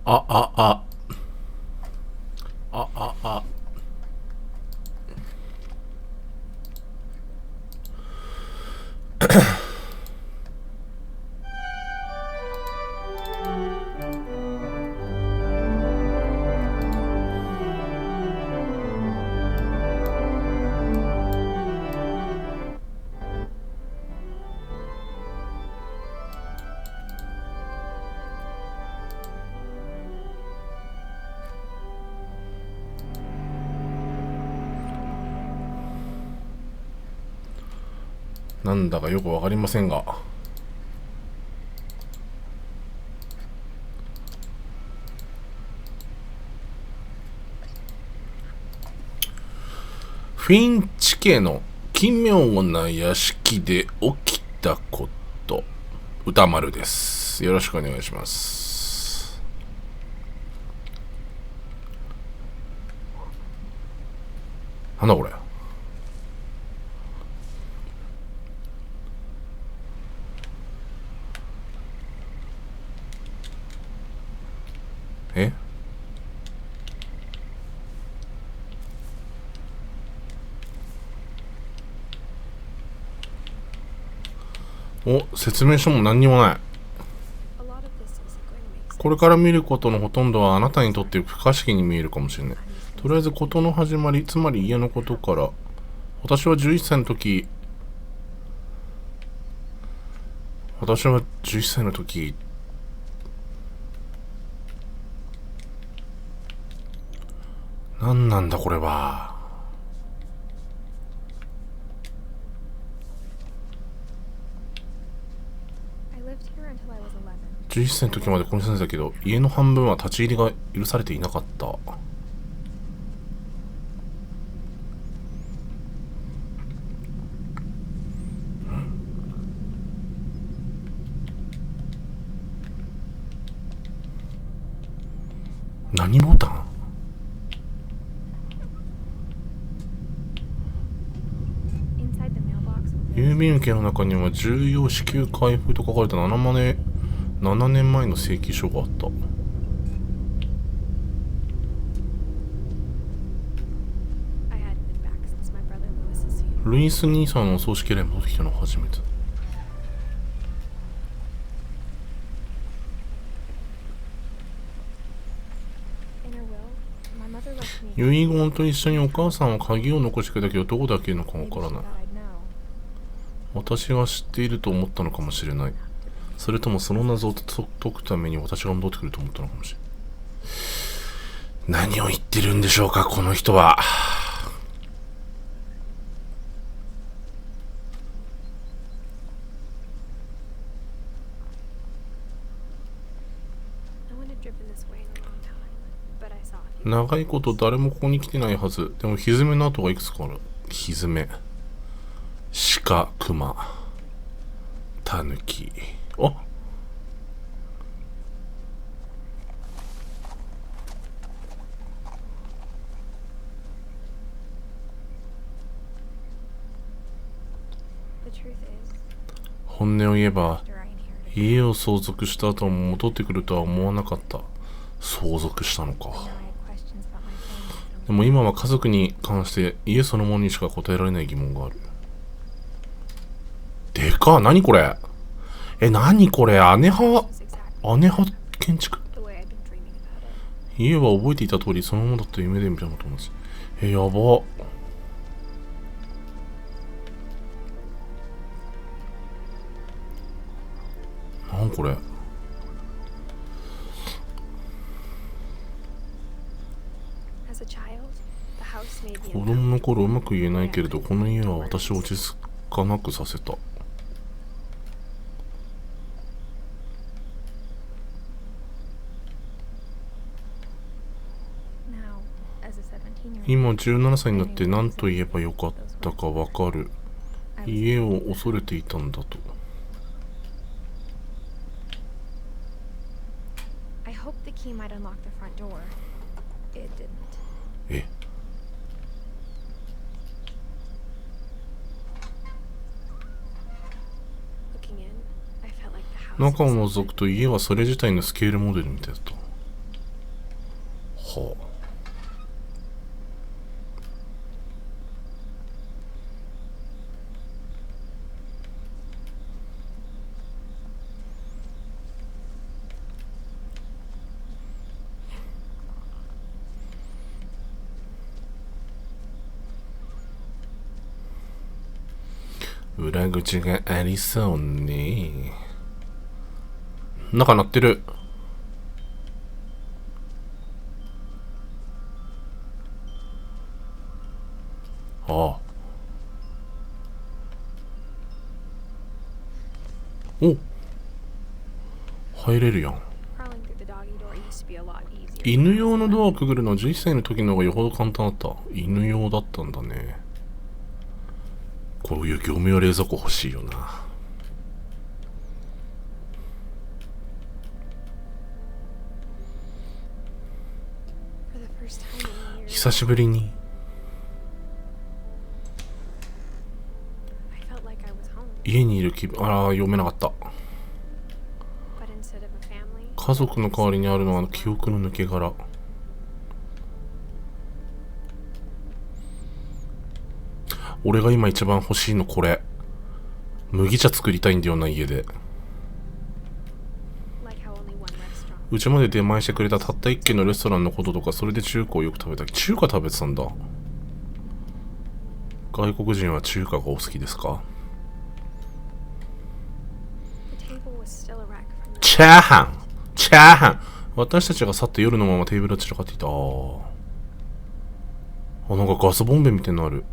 あ、あ、あ、あ、あ、あ。なんだかよくわかりませんが。フィンチ家の奇妙な屋敷で起きたこと。歌丸です。よろしくお願いします。なんだこれ。え？お、説明書も何にもない。これから見ることのほとんどはあなたにとって不可思議に見えるかもしれない。とりあえずことの始まり、つまり家のことから。私は11歳の時、何なんだこれは。11歳の時までここに住んでたけど、家の半分は立ち入りが許されていなかった。何ボタン？郵便受けの中には重要支給開封と書かれた7年前の請求書があった。ルイス兄さんのお葬式以来戻ってきたのは初めて。遺言と一緒にお母さんは鍵を残してくれたけど、どこだけいるのかわからない。私が知っていると思ったのかもしれない。それともその謎を解くために私が戻ってくると思ったのかもしれない。何を言ってるんでしょうか、この人は。長いこと誰もここに来てないはず。でもひずめの跡がいくつかある。ひずめ、鹿、熊、タヌキ。あ、本音を言えば家を相続した後も戻ってくるとは思わなかった。相続したのか。でも今は家族に関して家そのものにしか答えられない疑問がある。でかっ、何これ。何これ。姉派建築。家は覚えていた通りそのままだった夢で見たのと同じ。やば。なんこれ。子供の頃うまく言えないけれど、この家は私を落ち着かなくさせた。今17歳になって何と言えばよかったかわかる。家を恐れていたんだと。中を覗くと家はそれ自体のスケールモデルみたいだった。はあ。裏口がありそうね。中鳴ってる。ああ。お、入れるやん。犬用のドアをくぐるのは11歳の時の方がよほど簡単だった。犬用だったんだね。こういう業務用冷蔵庫欲しいよな。久しぶりに。家にいる気分。ああ、読めなかった。家族の代わりにあるのは記憶の抜け殻。俺が今一番欲しいのこれ。麦茶作りたいんだよな、家で。うちまで出前してくれたたった一軒のレストランのこととか、それで中華をよく食べた。中華食べてたんだ。外国人は中華がお好きですか？チャーハン、チャーハン。私たちが去って夜のままテーブルを散らかっていた。なんかガスボンベみたいなのある。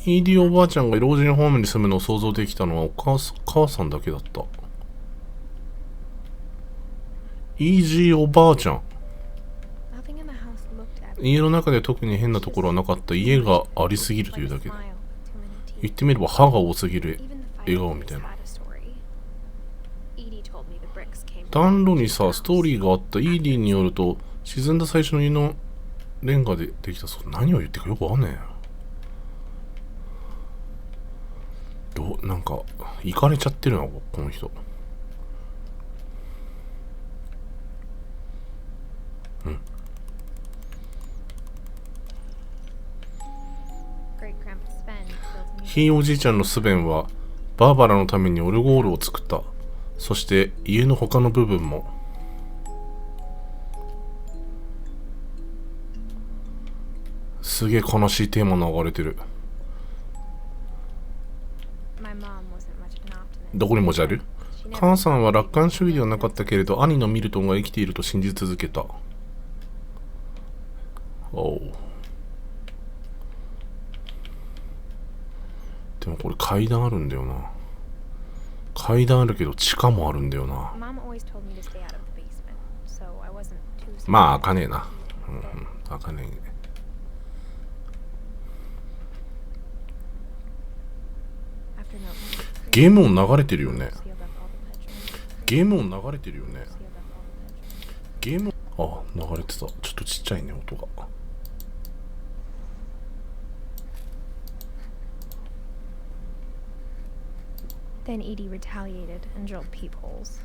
ED おばあちゃんが老人ホームに住むのを想像できたのは母さんだけだった。ED おばあちゃん。家の中で特に変なところはなかった。家がありすぎるというだけで。言ってみれば歯が多すぎる笑顔みたいな。暖炉にさ、ストーリーがあった。ED によると、沈んだ最初の家のレンガでできたそう。何を言ってるかよくわかんねえ。なんか、行かれちゃってるな、この人。うん。ひいおじいちゃんのスベンは、バーバラのためにオルゴールを作った。そして家の他の部分も。すげえ悲しいテーマ流れてる。どこに文字ある？母さんは楽観主義ではなかったけれど、兄のミルトンが生きていると信じ続けた。おう。でもこれ階段あるんだよな。階段あるけど地下もあるんだよな。まあ開かねえな。うんうん、開かねえ。ゲーム音流れてるよね。ゲーム音流れてるよね。ゲーム音、あ、流れてた。ちょっとちっちゃいね、音が。Then Edie retaliated and drilled peepholes.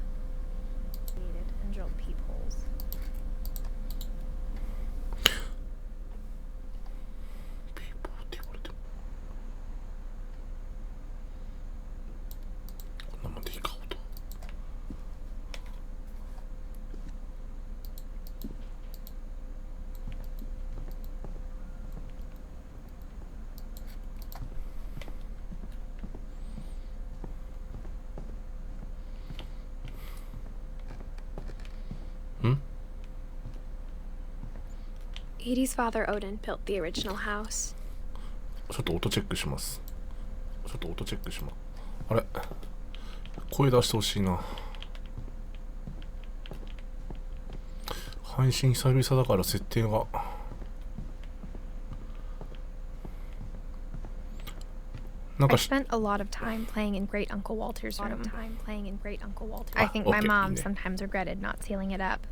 Edie's father Odin built the original house. ちょっと音チェックします。あれ、声出してほしいな。配信久々だから設定が。I spent a lot of time playing in Great Uncle Walter's room. I think my mom sometimes regretted not sealing it up.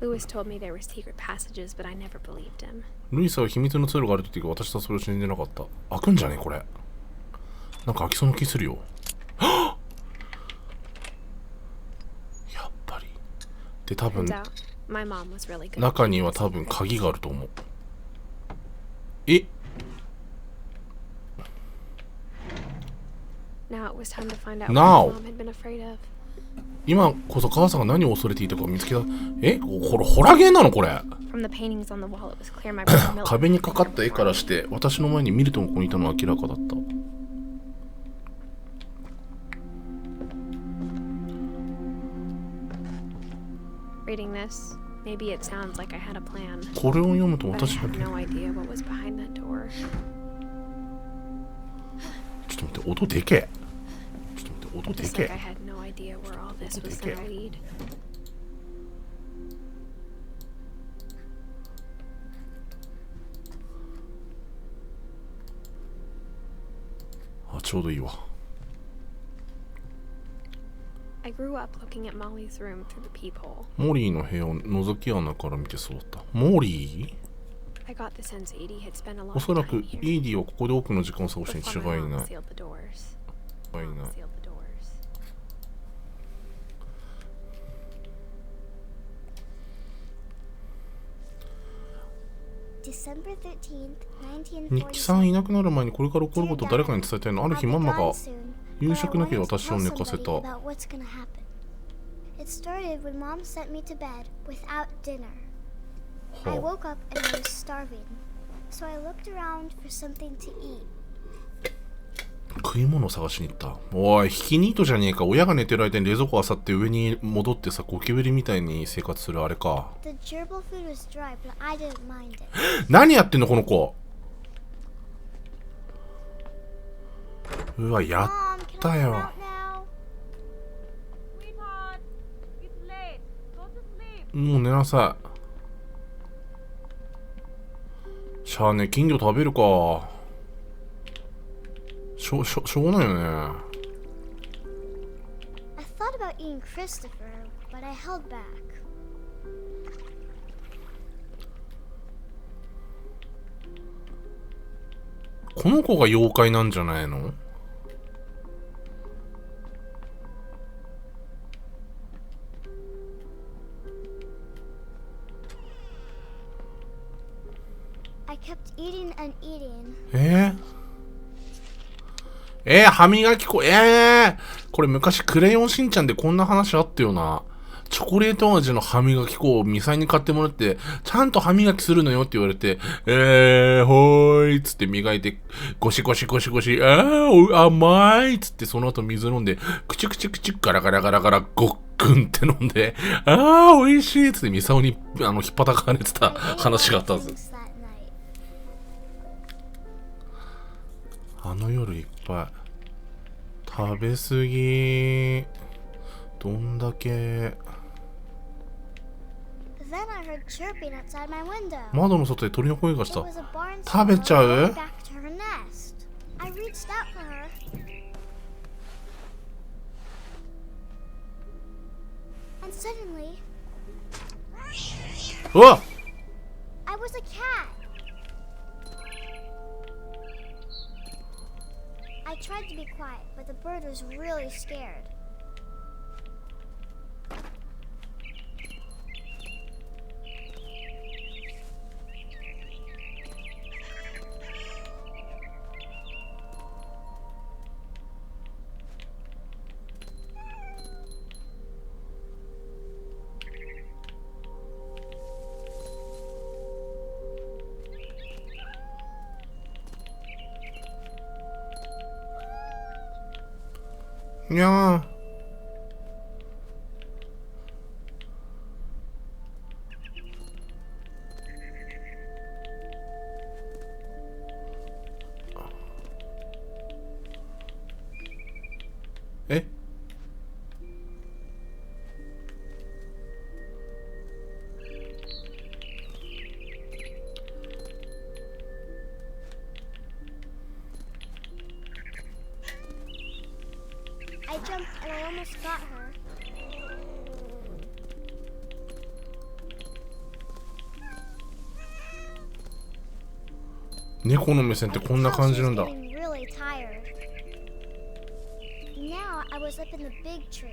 Lewis told me there were secret passages, but I never believed him. ルイスは秘密の通路があると言って私はそれを信じなかった。開くんじゃねこれ。なんか開きそうな気するよ。で、多分中には多分鍵があると思う。え、Now 今こそ母さんが何を恐れていたかを見つけた。え、これホラゲーなのこれ。壁にかかった絵からして私の前にミルトンがここにいたのは明らかだった。これを読むと私だけ。ちょっと待って、音でけえ。ちょっと待って、音でけえ。音でけえ。あ、ちょうどいいわ。モリーの部屋を覗き穴から見てそうだった。モリー？おそらくイーディはここで多くの時間を過ごしたに違いない。日記さんいなくなる前にこれから起こることを誰かに伝えたいの。ある日ママが夕食抜きで私を寝かせた。食い物を探しに行った。おい、ひきニートじゃねえか。親が寝てる間に冷蔵庫あさって上に戻ってさ、ゴキブリみたいに生活するあれか。何やってんのこの子。うわ、やったよ。もう寝なさい。しゃあね、金魚食べるか。しょうがないよね。この子が妖怪なんじゃないの？歯磨き粉、これ昔クレヨンしんちゃんでこんな話あったよな。チョコレート味の歯磨き粉をミサイに買ってもらって、ちゃんと歯磨きするのよって言われて、ほーいっつって磨いて、ゴシゴシ、甘いっつってその後水飲んで、クチュクチュクチュガラガラガラガラごっくんって飲んで、美味しいっつってミサオに引っ叩かれてた話があったはず。あの夜いっぱい。食べ過ぎ。どんだけ。窓の外で鳥の声がした。食べちゃう？うわっ！I tried to be quiet, but the bird was really scared.いやー。え？I jumped and I almost got her. 猫の目線ってこんな感じなんだ。Now I was up in the big tree.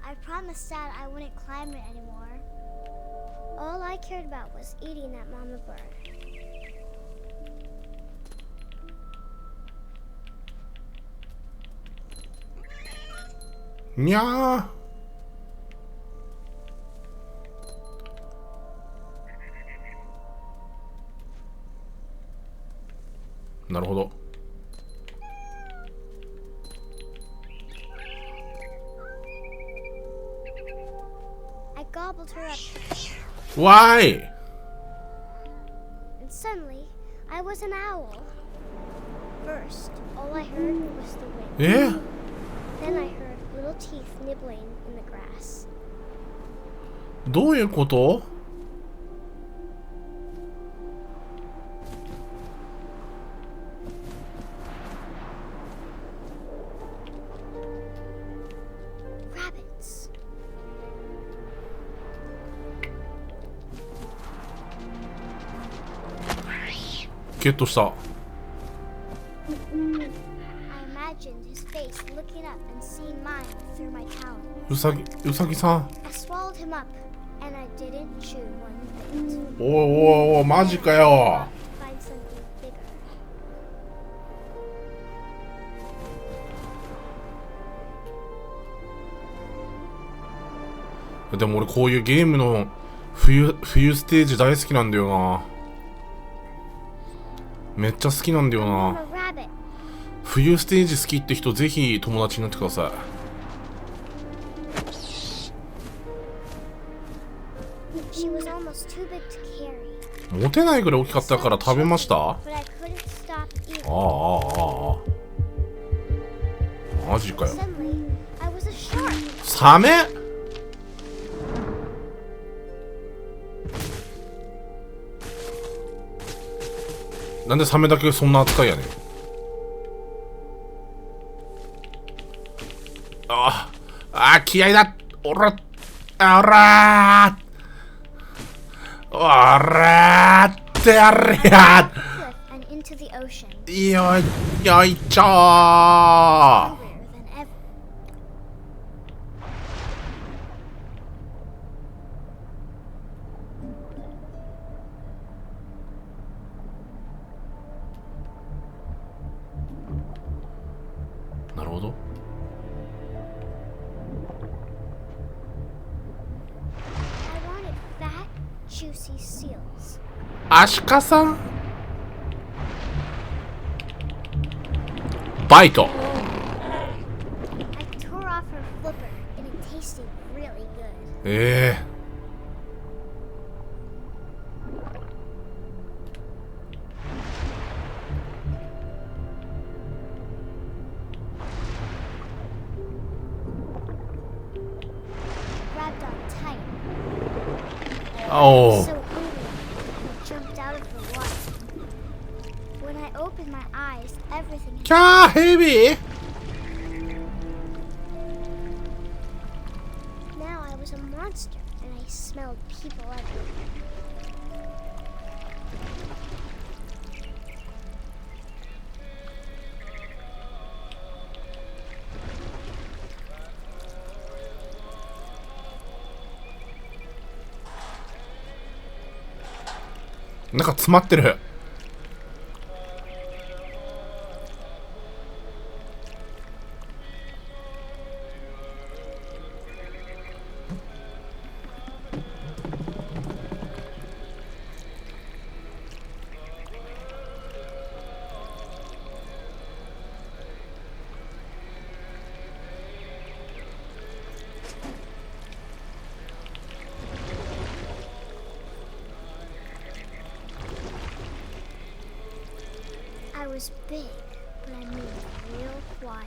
I promised Dad I wouldn't climb it anymore. All I cared about was eating that mama bird. にゃー。なるほど。I gobbled her up. Why? And suddenly, I was an owl. First, all I heard was the wind. え？ Then I heard little teeth nibbling in the grass. どういうこと？ Rabbits. ゲットした。I imagined his face looking up and seeing mine through my talon. うさぎさん。 I swallowed him up, and I didn't chew one bit. おいおいおい、マジかよ。 Find something bigger. でも俺こういうゲームの冬ステージ大好きなんだよな。めっちゃ好きなんだよ I'm な。 a rabbit. 冬ステージ好きって人ぜひ友達になってくださ She was almost too big to carry, い。持てないぐらい大きかったから食べました？ but I couldn't stop eating. マジかよ。 Suddenly, I was a shark. サメ？なんでサメだけそんな扱いやねん。気合だ。おらってやれや。 Cliff and into the ocean. よいちょー。 Hungrier than ever. なるほど。 I wanted fat, juicy seals. アシカさんバイト。 I tore off her flipper, and it tasted really good. おお。 So hungry, I jumped out of the water. When I opened my eyes, everything had キャーヘビー。 Now I was a monster, and I smelled people everywhere. なんか詰まってる。I was big, but I moved real quiet.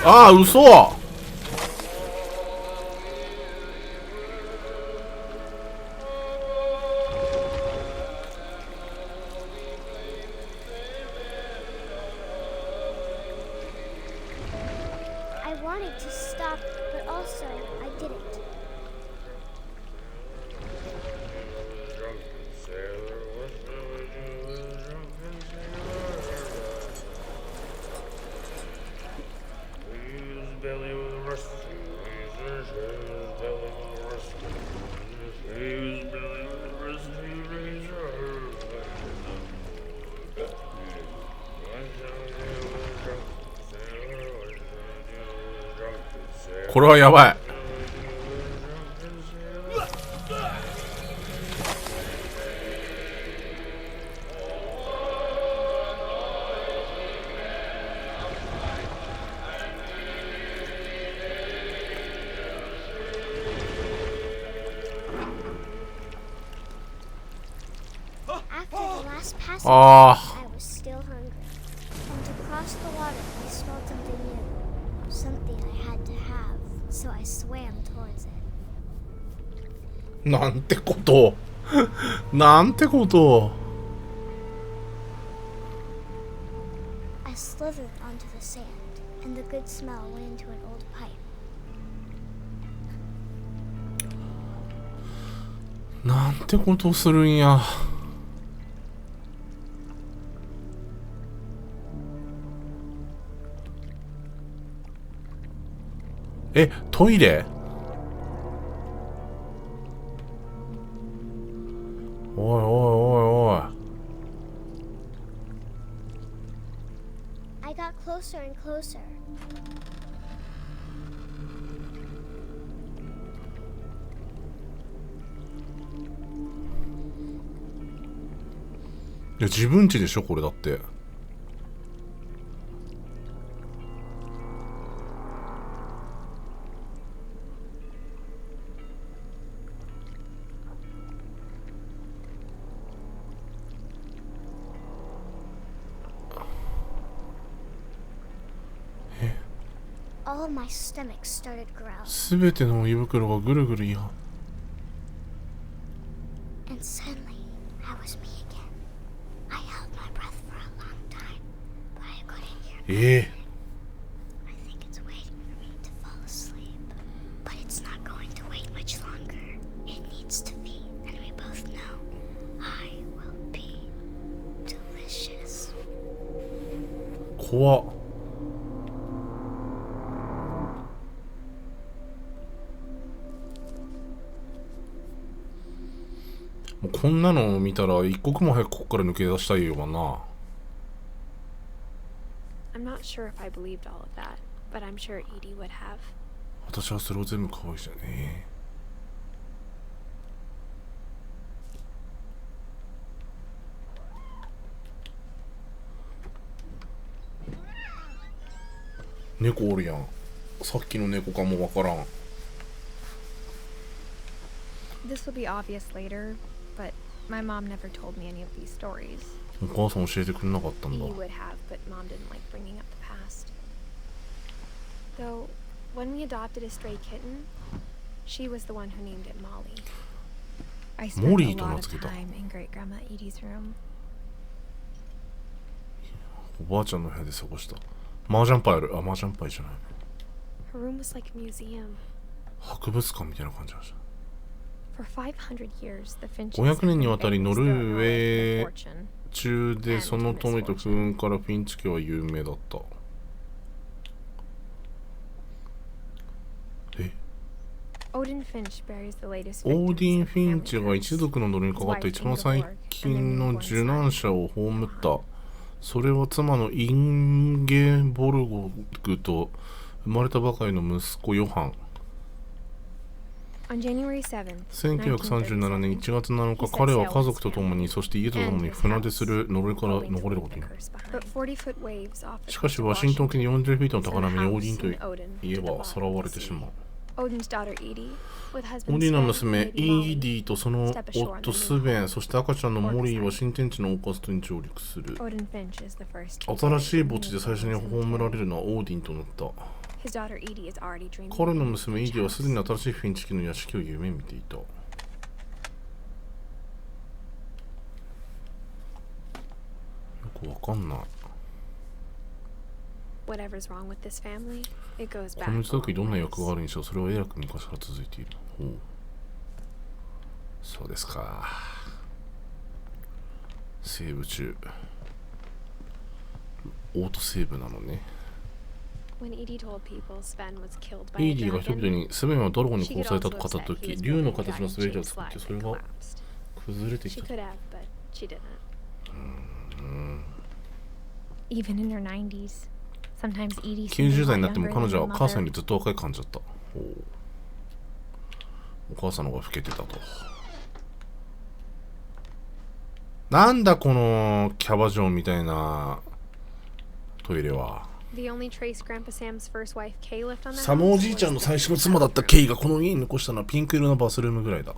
ああ、嘘。 I wanted to stop, but also I didn't. これはやばい。I was still hungry. And to cross the water, I smelled something new. Something I had to have, so I swam towards it. なんてことなんてこと I slithered onto the sand, and the good smell went into an old pipe. なんてことするんや。え、トイレ？おいおいおいおい。I got closer and closer. いや、自分家でしょこれだって。All my stomach started growling. すべての胃袋がぐるぐるいは。And suddenly, I was me again. I held my breath for a long time, but I couldn't hear. I think it's waiting for me to fall asleep, but it's not going to wait much longer. It needs to be, and we both know I will be delicious. 怖っ。こんなのを見たら一刻も早くここから抜け出したいよな。私はそれを全部可愛いじゃねえ。猫おるやん。さっきの猫かもわからん。This will be obvious later, but my mom never told me any of these stories. お母さん教えてくれなかったんだ。You would have, but mom didn't like bringing up the past. Though, when we adopted a stray kitten, she was the one who named it Molly. I spent a lot of time in Great Grandma Edie's room. おばあちゃんの部屋で過ごした。麻雀牌ある。あ、麻雀牌じゃない。Her room was like a museum. 博物館みたいな感じでした。500年にわたりノルウェー中でその富と不運からフィンチ家は有名だった。え？オーディン・フィンチが一族の呪いにかかった一番最近の受難者を葬った。それは妻のインゲボルゴグと生まれたばかりの息子ヨハン。1937年1月7日、彼は家族と共に、そして家と共に船出する呪いから逃れることになる。しかし、ワシントン沖に40フィートの高波にオーディンと家はさらわれてしまう。オーディンの娘、イーディとその夫スベン、そして赤ちゃんのモリーは新天地のオーカストに上陸する。新しい墓地で最初に葬られるのはオーディンとなった。彼の娘イディはすでに新しいフィンチ家の屋敷を夢見ていた。よくわかんない。この一族にどんな役があるにしろ、それは偉く昔から続いている。ほう。そうですか。セーブ中。オートセーブなのね。イーディが人々にスベンはドラゴンに殺されたと語ったとき、竜の形の滑り台を作ってそれが崩れてきた。90代になっても彼女は母さんにずっと若い感じだった。お母さんの方が老けてたと。なんだこのキャバ嬢みたいなトイレは。サムおじいちゃんの最初の妻だったケイがこの家に残したのはピンク色のバスルームぐらいだ。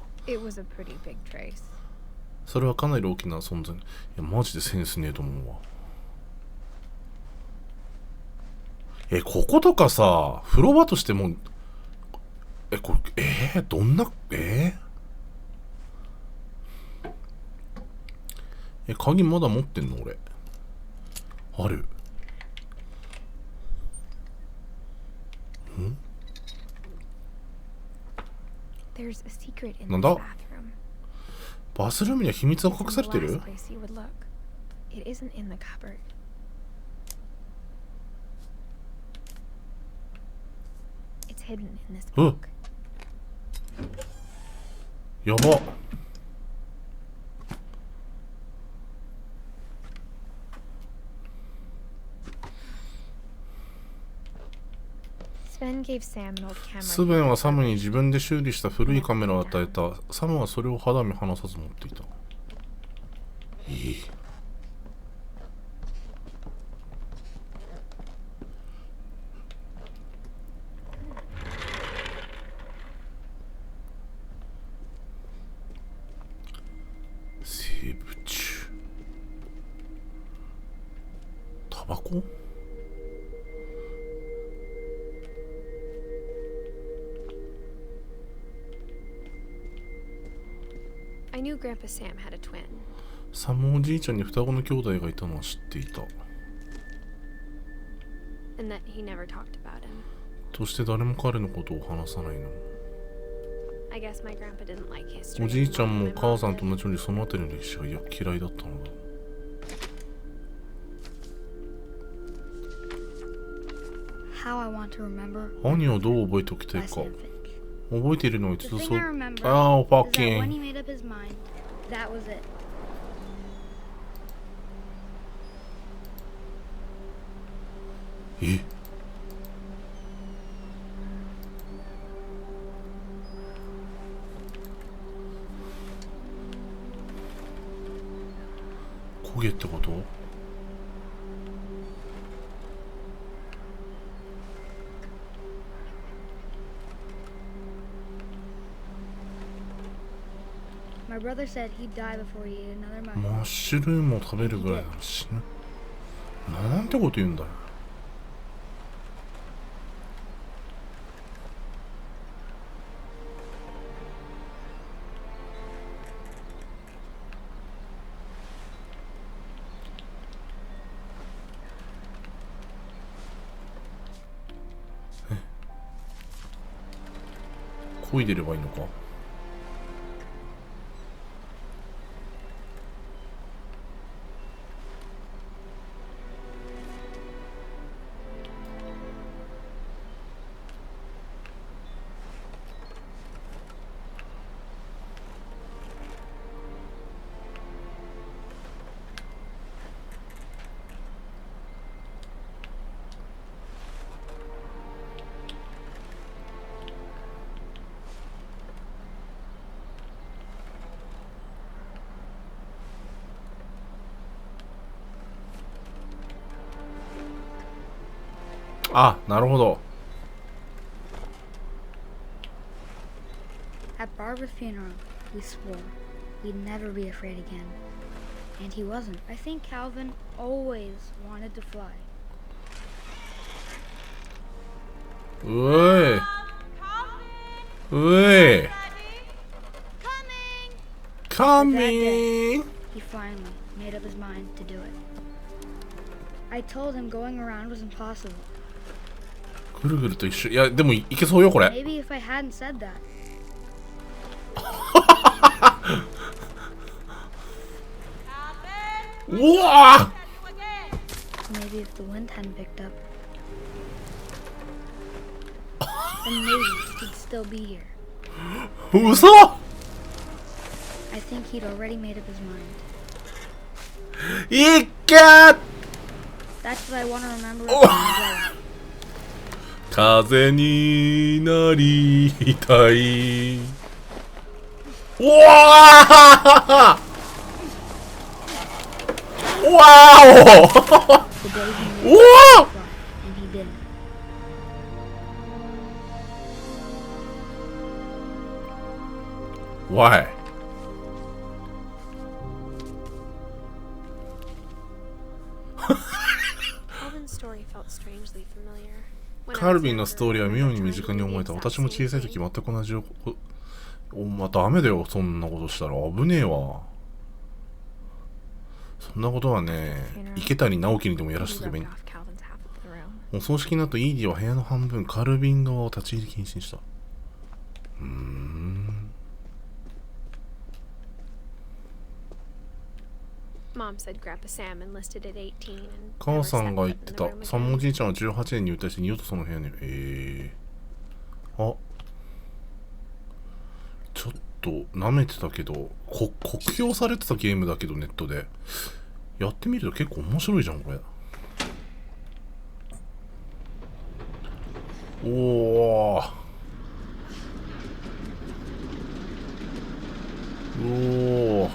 それはかなり大きな存在。いやマジでセンスねえと思うわ。こことかさ、風呂場としてもこれどんな鍵まだ持ってんの俺。ある。なんだ？バスルームには秘密が隠されてる？やば。スベンはサムに自分で修理した古いカメラを与えた。サムはそれを肌身離さず持っていた。生物タバコ？サムおじいちゃんに双子の兄弟がいたのは知っていた。どうして誰も彼のことを話さないの？おじいちゃんも母さんと同じようにその辺りの歴史が嫌いだったのだ。何をどう覚えておきたいか。覚えているのは一度そう。ああ、パッキン。焦げってこと？マッシュルームを食べるぐらいだしね。なんてこと言うんだよ。漕いでればいいのか。あ、なるほど。At Barbara's funeral, we swore we'd never be afraid again. And he wasn't. I think Calvin always wanted to fly. うえ。うえ。Coming! He finally made up his mind to do it. I told him going around was impossible. ぐるぐると一緒。いや、でもいけそうよ、これ。Maybe if I hadn't said that. うわ Maybe if the wind hadn't picked up. Then maybe he'd still be here. 嘘 I think he'd already made up his mind. いっけー That's what I want to remember. 風になりたい。うわーわーおうわーWhy?カルビンのストーリーは妙に身近に思えた。私も小さい時全く同じダメだよ、そんなことしたら危ねえわ。そんなことはね、池谷直樹にでもやらしとけばいい。お葬式の後、イーディは部屋の半分、カルビン側を立ち入り禁止にした。母さんが言ってた。サンモじいちゃんは18年に入隊して二度とその部屋に。あ、ちょっと舐めてたけど、酷評されてたゲームだけどネットで。やってみると結構面白いじゃんこれ。おー。おー。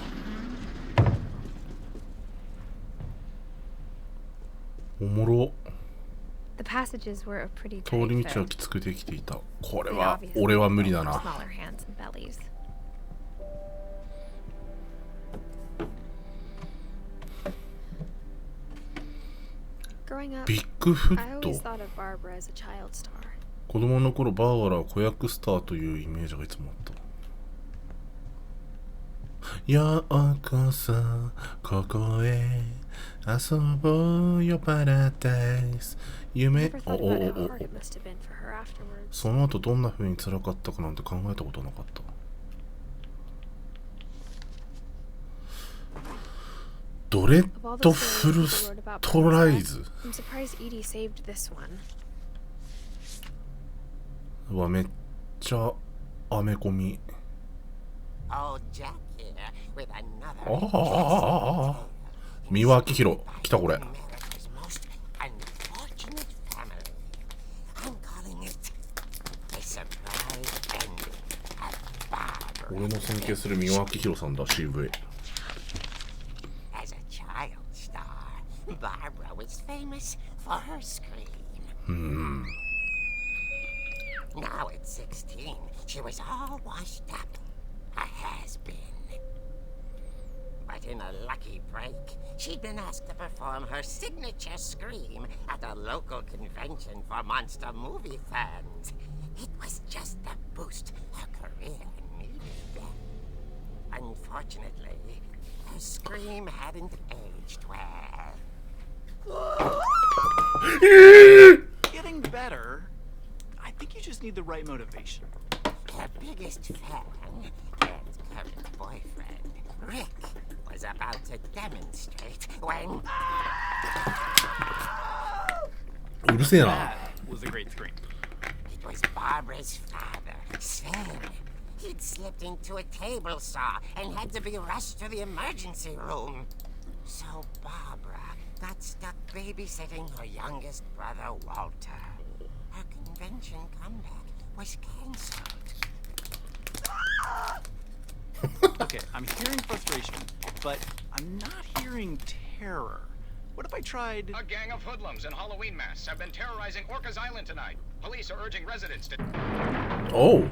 おもろ。通り道はきつくできていた。これは俺は無理だな。ビッグフット。子供の頃バーバラは子役スターというイメージがいつもあった。ようこそここへ遊ぼうよパラダイス夢。その後どんな風に辛かったかなんて考えたことなかった。ドレッドフルストライズ。うわ、めっちゃアメコミ。三輪明宏来たこれ。俺の尊敬する三輪明宏さんだ。 CV。 Now at 16, she was all washed up. A has-been. But in a lucky break, she'd been asked to perform her signature scream at a local convention for monster movie fans. It was just the boost her career needed. Unfortunately, her scream hadn't aged well. Getting better. I think you just need the right motivation. Her biggest fan and current boyfriend, Rick, was about to demonstrate when... That was a great scream. It was Barbara's father, Sven. He'd slipped into a table saw and had to be rushed to the emergency room. So Barbara got stuck babysitting her youngest brother, Walter. Her convention comeback was cancelled. Okay, I'm hearing frustration, but I'm not hearing terror. What if I tried... A gang of hoodlums in Halloween masks have been terrorizing Orcas Island tonight. Police are urging residents to... Oh.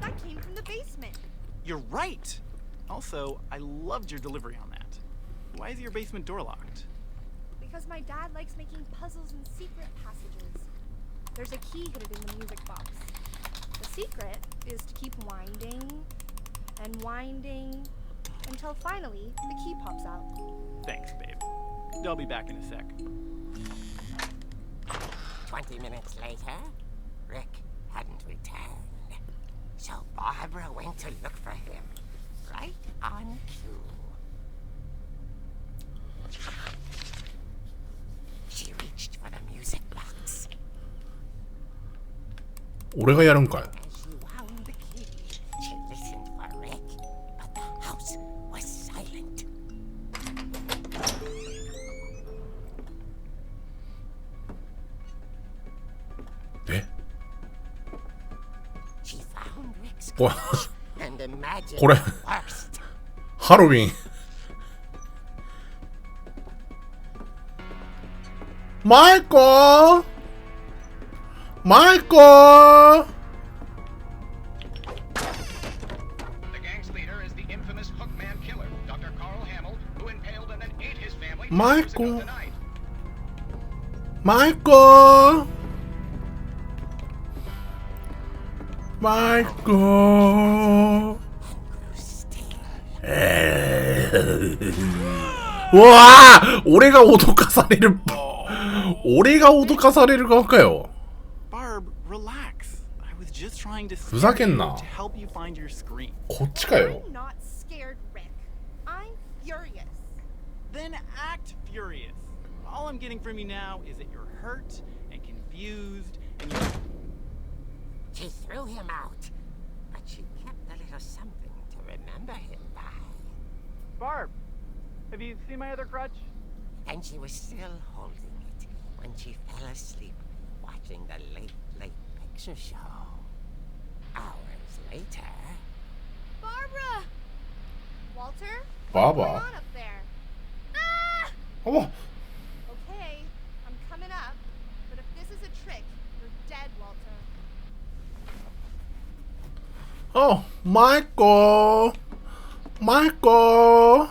That came from the basement. You're right! Also, I loved your delivery on that. Why is your basement door locked? Because my dad likes making puzzles and secret passages. There's a key hidden in the music box. The secret is to keep winding and winding until finally the key pops out. Thanks, babe. I'll be back in a sec. 20 minutes later, Rick hadn't returned. So Barbara went to look for him, right on cue. She reached for the music box. 俺がやるんかい。 As she wound the key, she listened for Rick, but the house was silent. え She found Rick's こ clothes and imagined これ the worst. ハロウィン。マイコーマイコー The gang's leader is the infamous Hookman killer, Dr. Carl Hamill, who impaled and then ate his family 10 years ago Michael. tonight. マイコーマイコーうわあ俺が脅かされる。俺が脅かされる側かよ。 Barb, relax. I was just trying to ふざけんな。 to help you find your screen. こっちかよ。 I'm not scared, Rick. I'm furious. Then act furious. All I'm getting from you now is that you're hurt and confused and you She threw him out, but she kept a little something to remember him by. Barb, have you seen my other crutch? And she was still holding it when she fell asleep watching the late picture show. Hours later... Barbara! Walter? Baba? What's going on up there? Ah! お Okay, I'm coming up. But if this is a trick, you're dead, Walter. おマイコーマイコー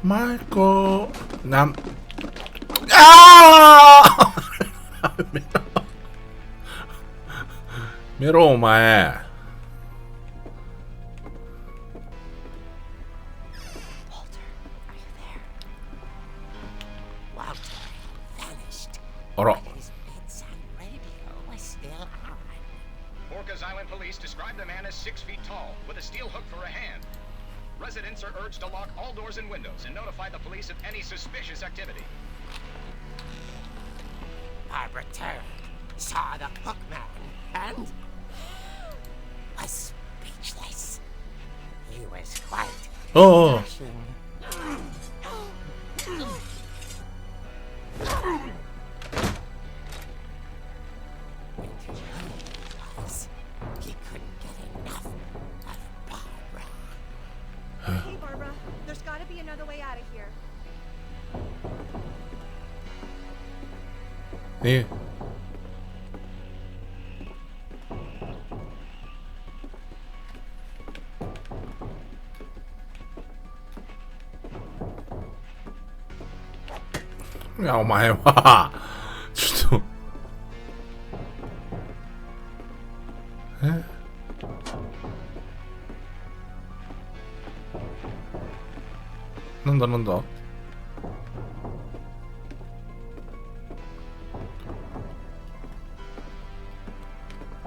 マイコーなんああメロお前 Walter vanished. あら His bedside radio was still on. Orcas Island police describe the man as 6 feet tall, with a steel hook for a hand. Residents are urged to lock all doors and windows and notify the police of any suspicious activity. Barbara turned, saw the hookman, and was speechless. He was quite おお rushing. And he was. He couldn't get enough of Barbara. Hey, Barbara, there's gotta be another way out of here. えいやお前はちょっとなんだなんだ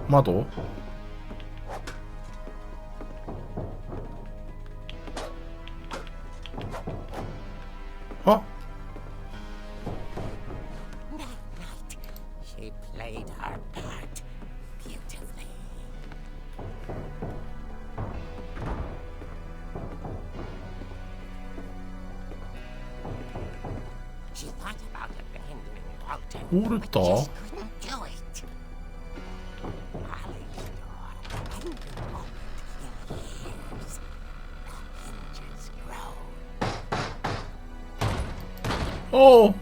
窓あ That night, she played her part beautifully. She thought about abandoning Walter, What but the- just couldn't do it. Molly's door hadn't been opened in years. The hinges grow. おう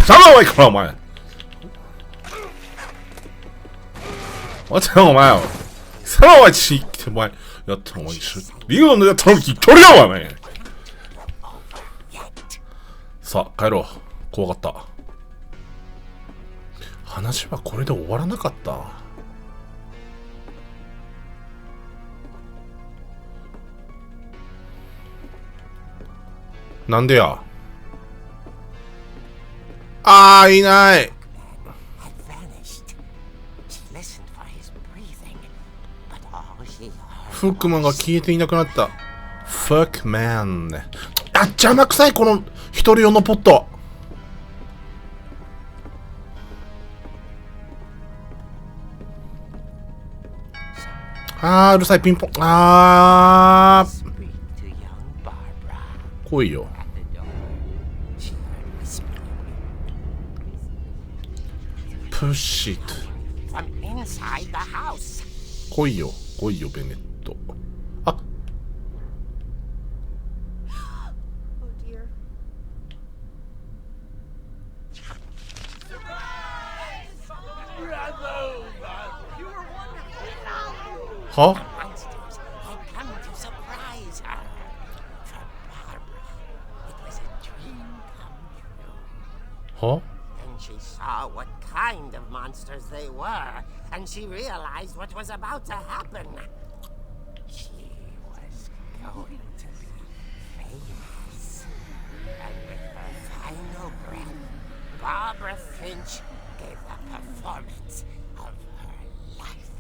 たまはいいからお前お前お前さらわちってお前やったのお前一緒リンゴのやったのに取りだお前さあ帰ろう怖かった話はこれで終わらなかったなんでやあーいない had vanished. She listened for his breathing, but all she heard フックマンが消えていなくなったフックマンあ邪魔くさいこの一人用のポットあー、うるさい、ピンポン。あー、 Speak to young Barbara 来いよ。 at the door. She heard whispering プッシッ from inside the house. ト。来いよ、来いよ、ベネット。あ、 Oh dear. は Monsters had come to surprise her. For Barbara, it was a dream come true. は Then she saw what kind of monsters they were, and she realized what was about to happen. She was going to be famous. And with her final breath, Barbara Finch gave the performance of her life.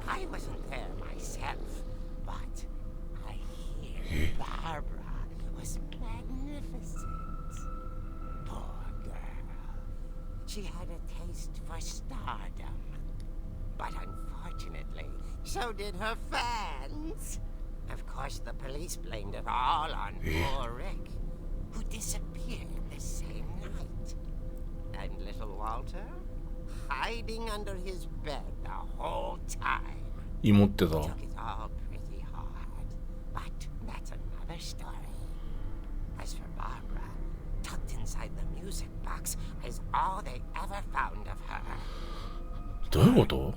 I wasn't there myself, but I hear Barbara was magnificent. Poor girl. She had a taste for stardom. But unfortunately, so did her fans. Of course, the police blamed it all on poor Rick, who disappeared the same night. And little Walter, hiding under his bed the whole time. 芋ってた。 Took it all pretty hard. But that's another story. As for Barbara, tucked inside the music box is all they ever found of her. どういうこと？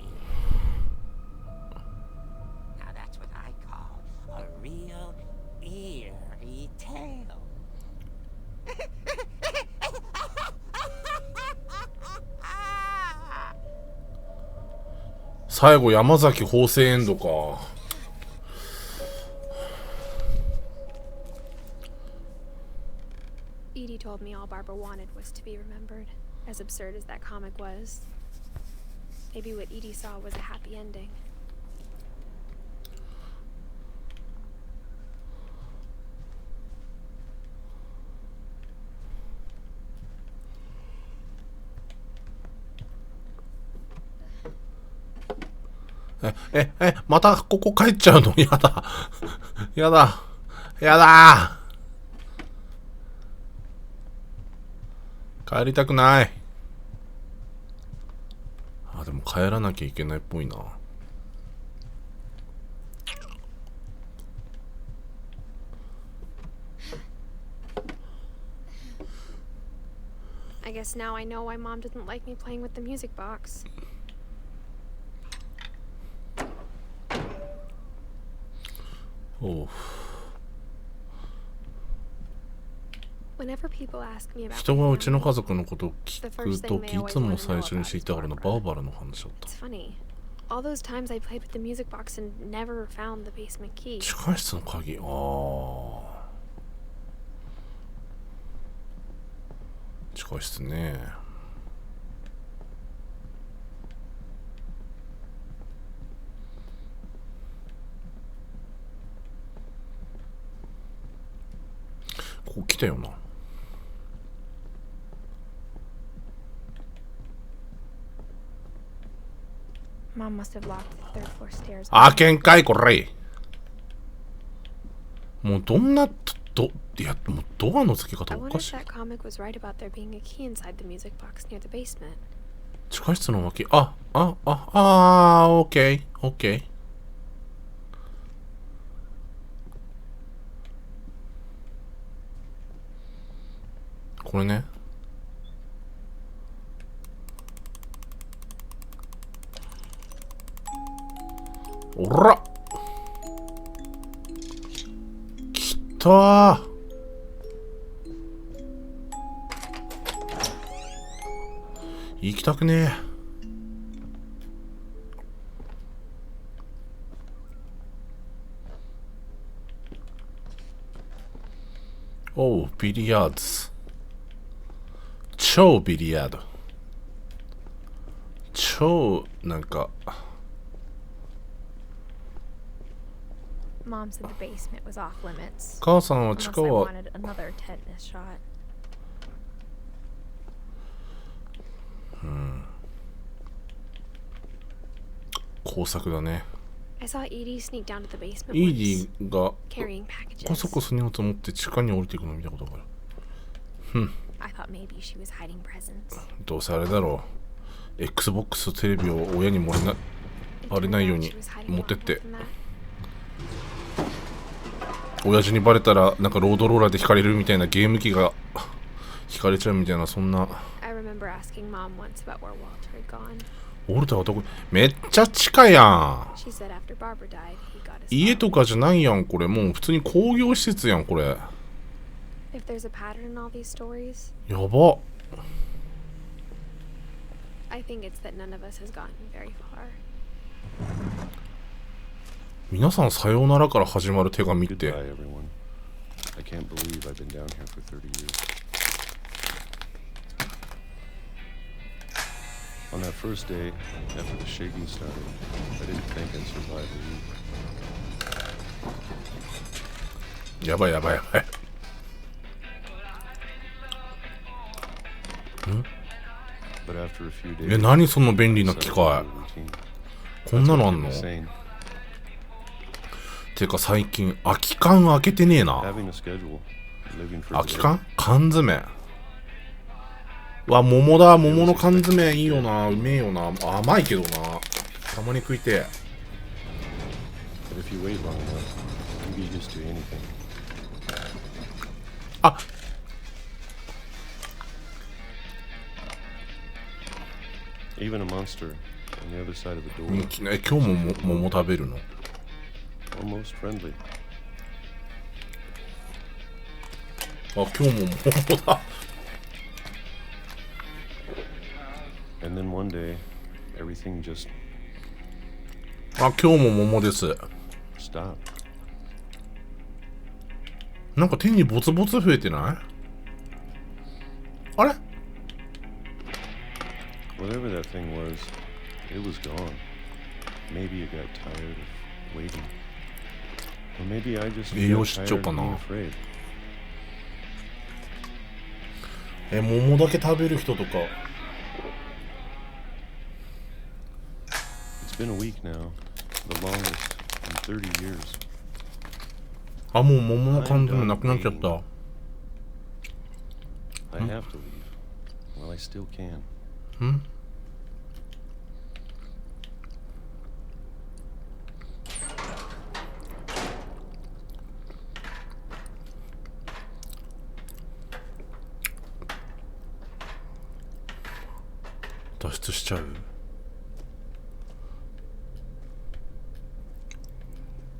Now that's what I call a real eerie tale. 最後山崎法政エンドか。 Edie told me all Barbara wanted was to be remembered, as absurd as that comic was. Maybe what Edie saw was a happy ending. Eh, またここ帰っちゃうの？やだ。やだ。やだ。帰りたくない。あ、でも帰らなきゃいけないっぽいな。I guess now I know why Mom didn't like me playing with the music box. Oh. Whenever people ask me about 人 my がうちの family, 家族のことを聞くとき、いつも最初に知りたがるのはバーバラの話だった。 it's funny. All those times I played with the music box and never found the basement key. 地下室の鍵。ああ。地下室ね。ここ来たよな。 Mom must have locked the third floor stairs. あけんかいこれ。もうどんな、いや、もうドアの付け I 方お wonder か if しい。 that comic was right about there being a key inside the music box near the basement. 地下室の脇。オッケー、オッケー。これね。おらきたー。行きたくねえ。おう、ビリヤード。超ビリヤード。超なんか。 Mom said the basement was off limits. 母さんは Unless 地 I 下は wanted another tetanus shot. 工作だね。 I saw Edie sneak down to the basement イー once, ディが carrying こそ packages. こそ荷物持って地下に降りていくの見たことがある。 I thought maybe she was hiding presents. どうせあれだろう。 Xbox とテレビを親に漏れな It あれ turned ないよう out に she was hiding 持 a ってっ lot て more than that. 親父にバレたらなんかロードローラーで引かれるみたいな、ゲーム機が引かれちゃうみたいな、そんな。 I remember asking Mom once about where Walter had gone. ウォルターはどこ、めっちゃ近いやん。 She said after Barbara died, he got his 家 phone. とかじゃないやんこれ、もう普通に工業施設やんこれ。 If there's a pattern in all these stories, やば。 I think it's that none of us has gotten very far. 皆さんさようならから始まる手紙って。 Goodbye, everyone. I can't believe I've been down here for 30 years. On that first day, after the shaking started, I didn't think I'd survive a week. やばいやばいやばい。 But after a few え、 days, 何その便利な機 settled 械。 into a routine. こんなのあんの？ Insane. てか最近空き缶開けてねえな。 Having a schedule, living for 空き缶？缶詰。わ、桃だ。桃の缶詰いいよな。うめえよな。甘いけどな。たまに食いてえ。 But if you wait long enough, you get used to anything. あ、 Even a monster on the other side of the え door, 今日も桃食べるの？ almost friendly. あ、今日も桃だ。 And then one day, everything just あ、今日も桃です。 stopped. なんか手にボツボツ増えてない？あれ？ Whatever that thing was, it was gone. Maybe it got tired of waiting. Or maybe I just 栄養 got 失 tired 調 of かな？ being afraid. え、桃だけ食べる人とか。 It's been a week now, the longest in 30 years. あ、もう桃の缶詰なくなっちゃった。 I have to leave while I still can. ん？ 脱出しちゃう。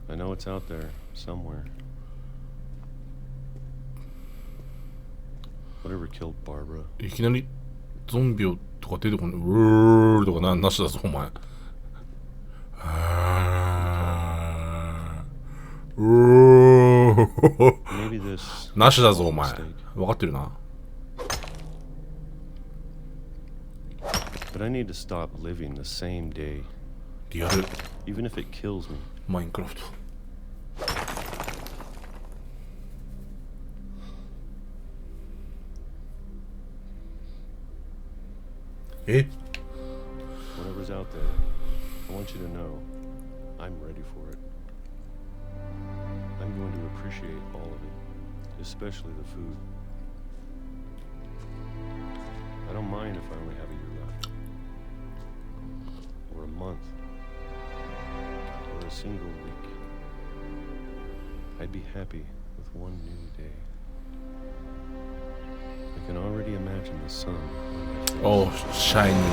I know it's out there somewhere. Whatever killed Barbara. いきなりゾンビとか出てこない。うーとかなしだぞお前。うー Maybe this なしだぞお前。 mistake. 分かってるな。 But I need to stop living the same day, リアル even if it kills me. マインクラフト。え？ Whatever's out there, I want you to know I'm ready for it. I'm going to appreciate all of it, especially the food. I don't mind if I only have a year left, or a month, or a single week. I'd be happy with one new day. I can already imagine the sun on my face. おう、シャイニング。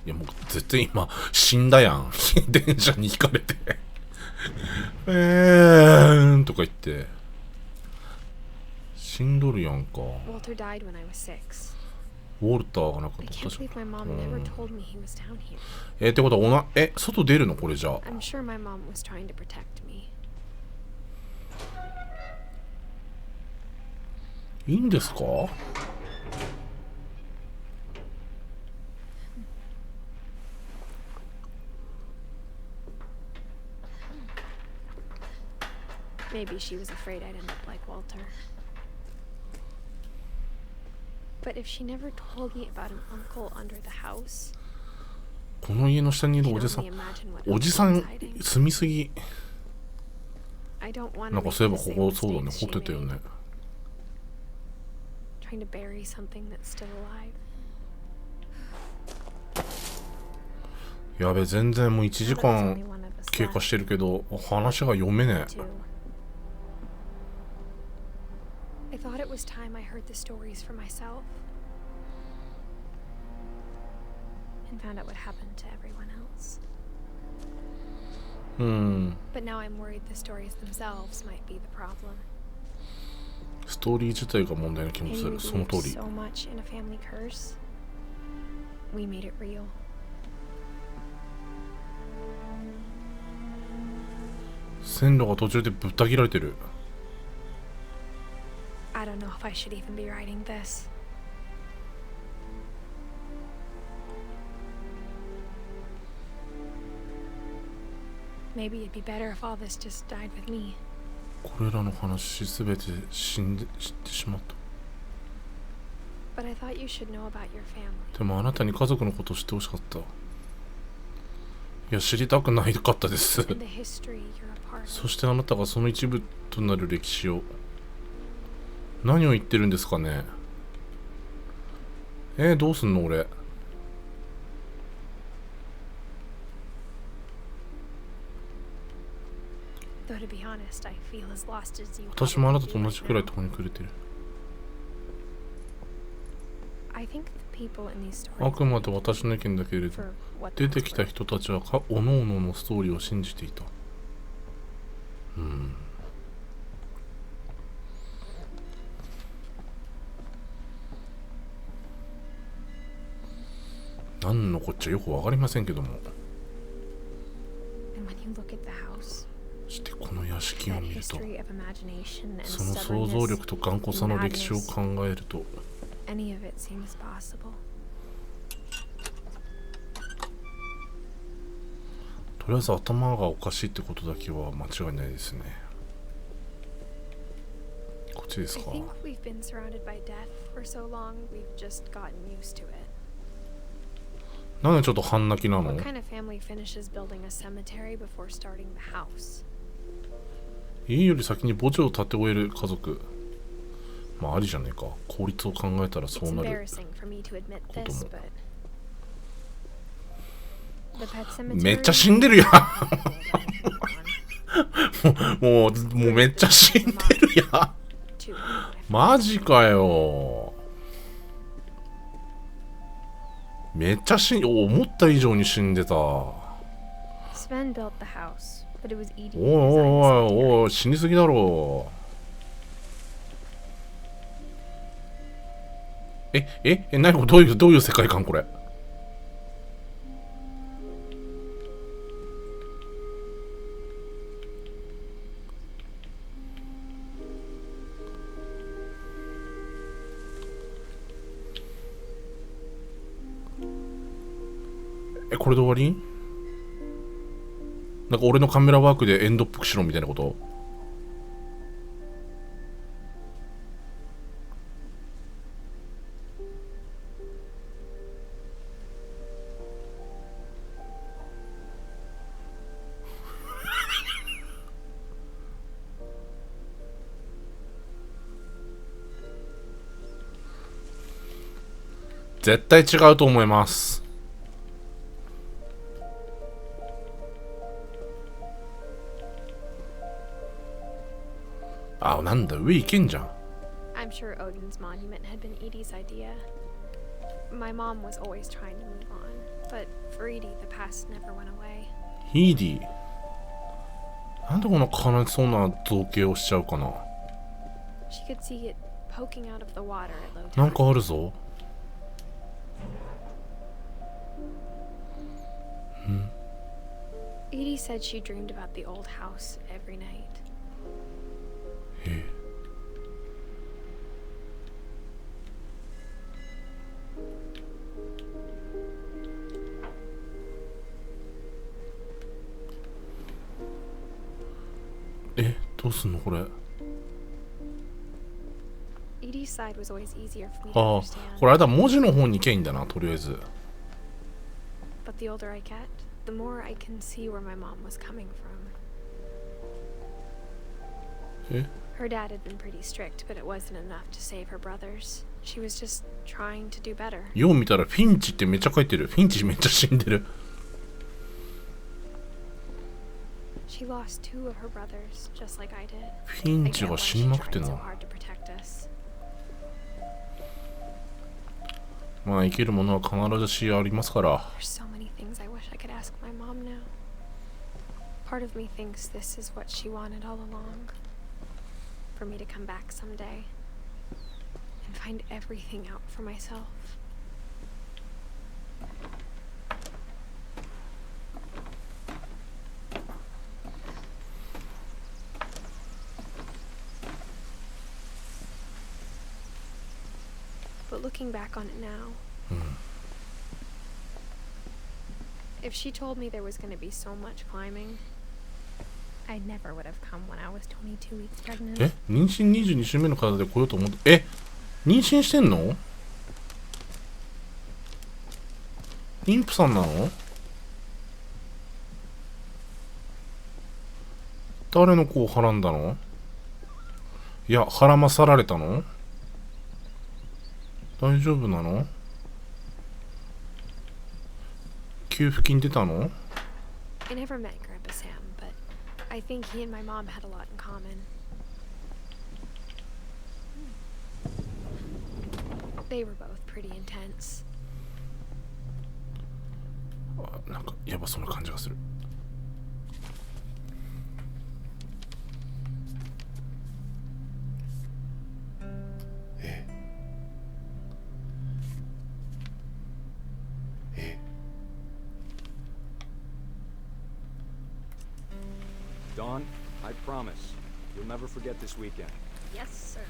いやもう絶対今死んだやん。電車にひかれて。とか言って。死んどるやんか。 Walter died when I was 6. ウォルターがなかっ I た。 can't 確か believe my mom never told me he was down here. ってことは外出るのこれじゃあ。 I'm sure my mom was trying to protect me. いいんですか？ Maybe she was afraid I'd end up like Walter. But if she never told me about an uncle under the house, この家の下にいるおじさん、おじさん住みすぎ。なんかそういえばここそうだね、掘ってたよね。やべ、全然もう1時間経過してるけど話が読めねえ。I thought it was time I heard the stories for myself and found out what happened to everyone else. But now I'm worried the stories themselves might be the problem. ストーリー自体が問題な気もする。その通り。 So much in a family curse. We made it real. 線路が途中でぶった切られてる。I don't know if I should even be writing this. Maybe it'd be better if all this just died with me. これらの話すべて知ってしまった。 But I thought you should know about your family. でもあなたに家族のことを知ってほしかった。いや、知りたくないかったです。 And the history you're a part of. そしてあなたがその一部となる歴史を。何を言ってるんですかね。どうすんの俺。Though to be honest, I feel as lost as you. 私もあなたと同じくらいとこに来れてる。 I think the people in these あ stories くまで私の意見だけれど、 for what 出てきた人たちはおのおののストーリーを信じていた。何のこっちゃよくわかりませんけども。 and when you look at the house, そしてこの屋敷を that 見ると、 history of imagination and その想像 stubbornness, 力と頑固さの歴史を考えると、 any of it seems possible. とりあえず頭がおかしいってことだけは間違いないですね。こっちです I か。 think we've been surrounded by death for so long, we've just gotten used to it. なんでちょっと半泣きなの。 What kind of family finishes building a cemetery before starting the house? 家より先に墓地を建て終える家族。まあありじゃねえか。効率を考えたらそ It's うなる embarrassing for me to admit こと this, も。 but the pet cemetery めっちゃ死んでるやん。もうめっちゃ死んでるやん。 too. マジかよ。めっちゃ思った以上に死んでた。お Sven built the house, but it was い Edie お who い designed the おいお cemetery. い、死にすぎだろ。何これ、どういう世界観これ。これで終わり？なんか俺のカメラワークでエンドっぽくしろみたいなこと？絶対違うと思います。あ、なんだ、上行けんじゃん。 I'm sure Odin's monument had been Edie's idea. My mom was always trying to move on, but for Edie, the past never went away. ヒーディー。なんでこんな悲しそうな造形をしちゃうかな。 She could see it poking out of the water at low なん tide. かあるぞ。Edie said she dreamed about the old house every night. どうすんのこれ。 Edie's side was always easier for me to ああ、 understand. これあれだ、文字の方に行けばいいんだな、とりあえず。 But But the older I get, the more I can see where my mom was coming from. え Her dad had been pretty strict, but it wasn't enough to save her brothers. She was just trying to do better. よう見たらフィンチってめっちゃ書いてる。フィンチめっちゃ死んでる。 She lost 2 of her brothers, just like I did. フィンチが死にまくってん so な。 hard to protect us. まあ生きるものは必ずしありますから。 There's so many things I wish I could ask my mom now. Part of me thinks this is what she wanted all along. For me to come back someday and find everything out for myself. But looking back on it now, if she told me there was going to be so much climbing, I never would have come when I was 22 weeks pregnant. え、妊娠22週目の体で来ようと思って、え、妊娠してんの？妊婦さんなの？誰の子をはらんだの？いや、はらまさられたの？大丈夫なの？給付金出たの？ I never met Grandpa Sam, but I think he and my mom had a lot in common. They were both pretty intense. あ、なんかやばそうな感じがする。Dawn, I promise, you'll never forget this weekend. Yes, sir.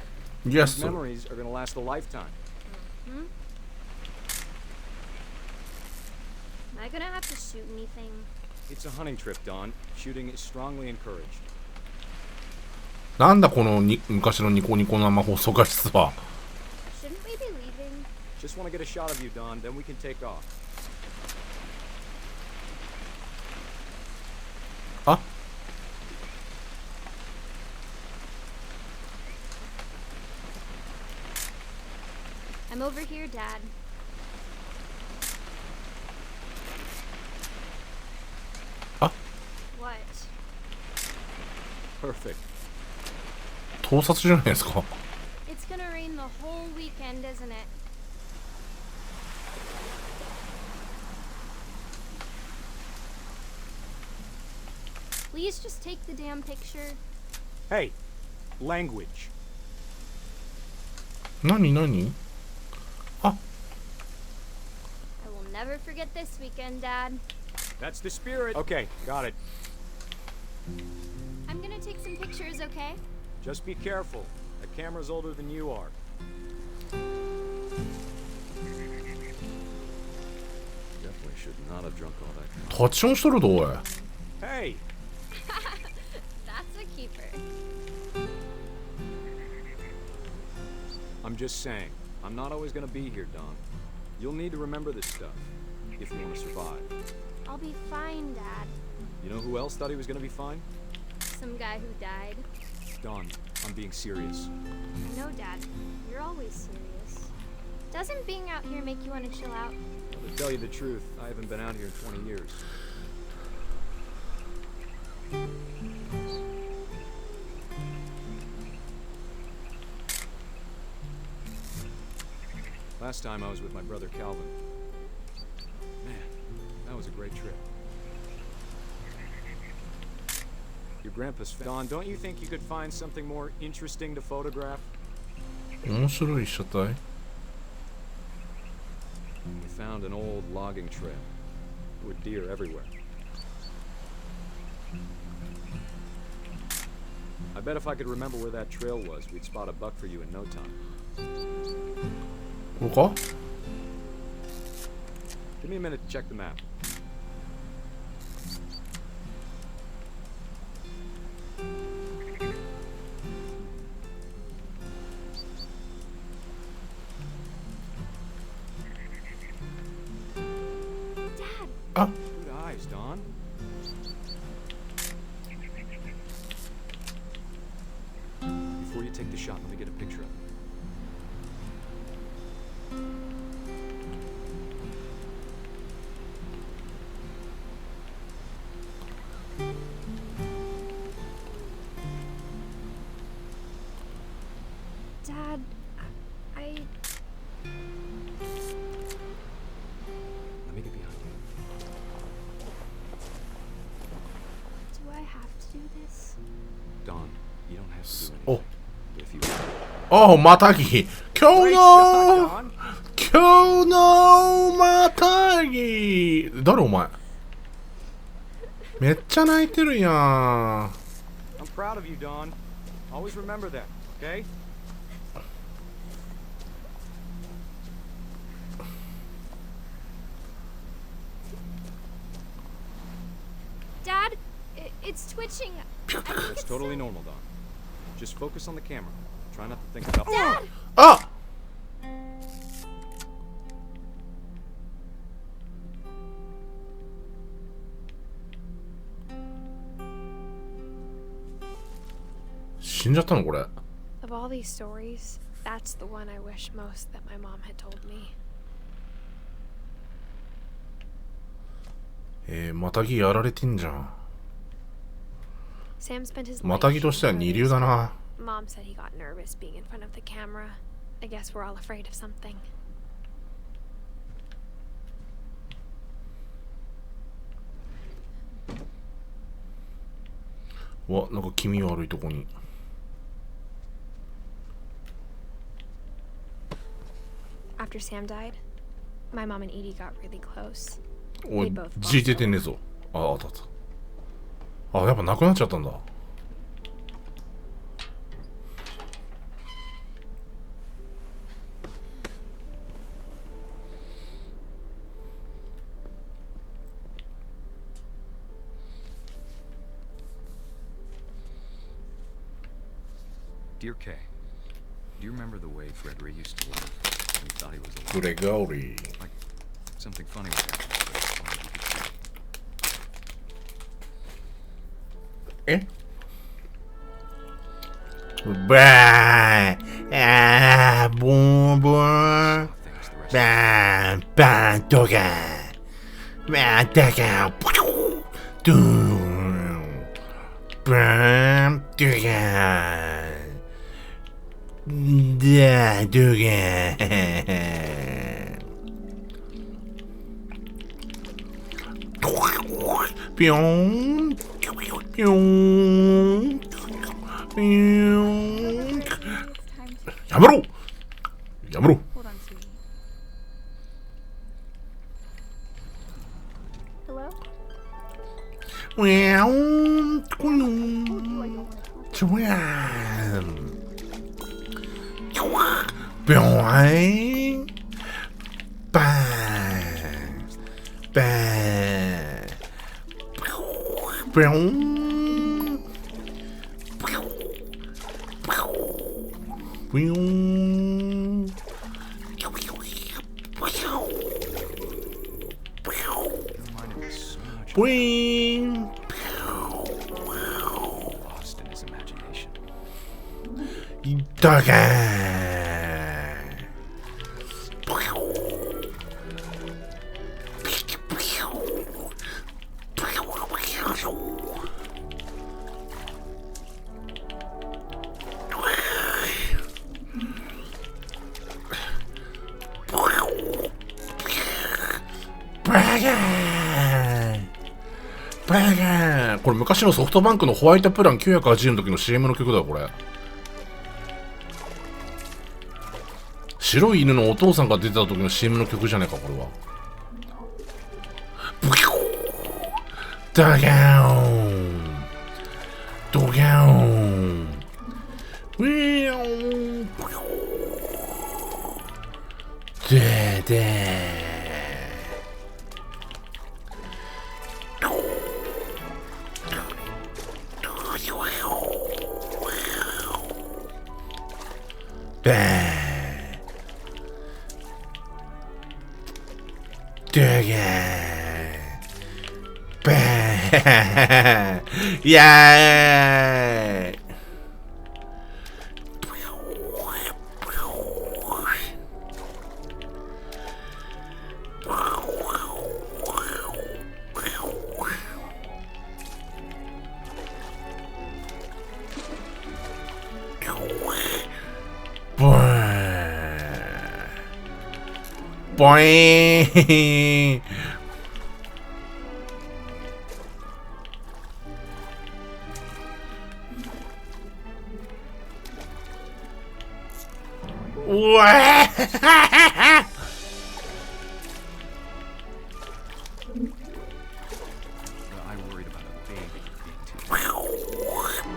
Yes, These sir. memories are going to last a lifetime. Hmm? Am I gonna have to shoot anything? It's a hunting trip, Dawn. Shooting is strongly encouraged. なんだこのに昔のニコニコ生放送画質は。 Shouldn't we be leaving? Just want to get a shot of you, Dawn, then we can take off. あ、 I'm over here, Dad. Ah. What? Perfect. 盗撮じゃないですか。 It's gonna rain the whole weekend, isn't it? Please just take the damn picture. Hey, language. 何何？ I will never forget this weekend, Dad. That's the spirit. Okay, got it. I'm gonna take some pictures, okay? Just be careful. The camera's older than you are. Definitely should not have drunk all that. タッチオンしとるどおい。 Hey, That's a keeper. I'm just saying, I'm not always gonna be here, Don. You'll need to remember this stuff if you want to survive. I'll be fine, Dad. You know who else thought he was gonna be fine? Some guy who died. Don, I'm being serious. I know, Dad. You're always serious. Doesn't being out here make you want to chill out? To tell you the truth, I haven't been out here in 20 years. Last time I was with my brother Calvin. Man, that was a great trip. Your grandpa's Don, don't you think you could find something more interesting to photograph? 面白い被写体。 We found an old logging trail with deer everywhere. I bet if I could remember where that trail was, we'd spot a buck for you in no time. これか？ Give me a minute to check the map. Dad, あ Good eyes, Don. Before you take the shot, let me get a picture of it. Dad, I... Let me get behind you. Do I have to do this? Don, you don't have to do Oh. anything. If you おう、またぎ。今日 Great の shot, Don. 今日のまたぎ。誰お前。めっちゃ泣いてるやん。 I'm proud of you, Don. Always remember that, okay? Dad, it's twitching. I think That's it's totally normal, Don. Just focus on the camera. Try not to think about. Dad! あ死んじゃったのこれ。 Of all these stories, that's the one I wish most that my mom had told me. またぎやられてんじゃん。 Sam spent his ま life たぎとしては shooting 二流だ movies. な。 Mom said he got nervous being in front of the camera. I guess we're all afraid of something. わ、なんか気味悪いとこに。 After Sam died, my mom and Edie got really close. おい、G 出てねえぞ。あ、あったあった。あ、やっぱなくなっちゃったんだ。 Dear Kay, do you remember the way Gregory used to laugh when he thought he was alive? グレゴーリー。 Like something funny would happen. But only you could see. えバーあーボーンボーン Things the rest of バーンバーンドガーバーンドガードゥーンバーンドガーダードガーピョンピョンピョンピョン It's time to やめろやめろ hold on, sweetie. Hello? ウェーンコノ Told you I ン don't want to talk. チュワーンチュワービョーンバーンバーンビョーンビョーン reminded me so much ブイーン lost in his imagination. ドガーバガーバガーこれ昔のソフトバンクのホワイトプラン980円の時の CM の曲だよこれ白い犬のお父さんが出てた時の CM の曲じゃねえかこれはブキョーダガーンドガーンウィーンブキョーででバーンドガーンエーイイエーイ。ボイーン。うわー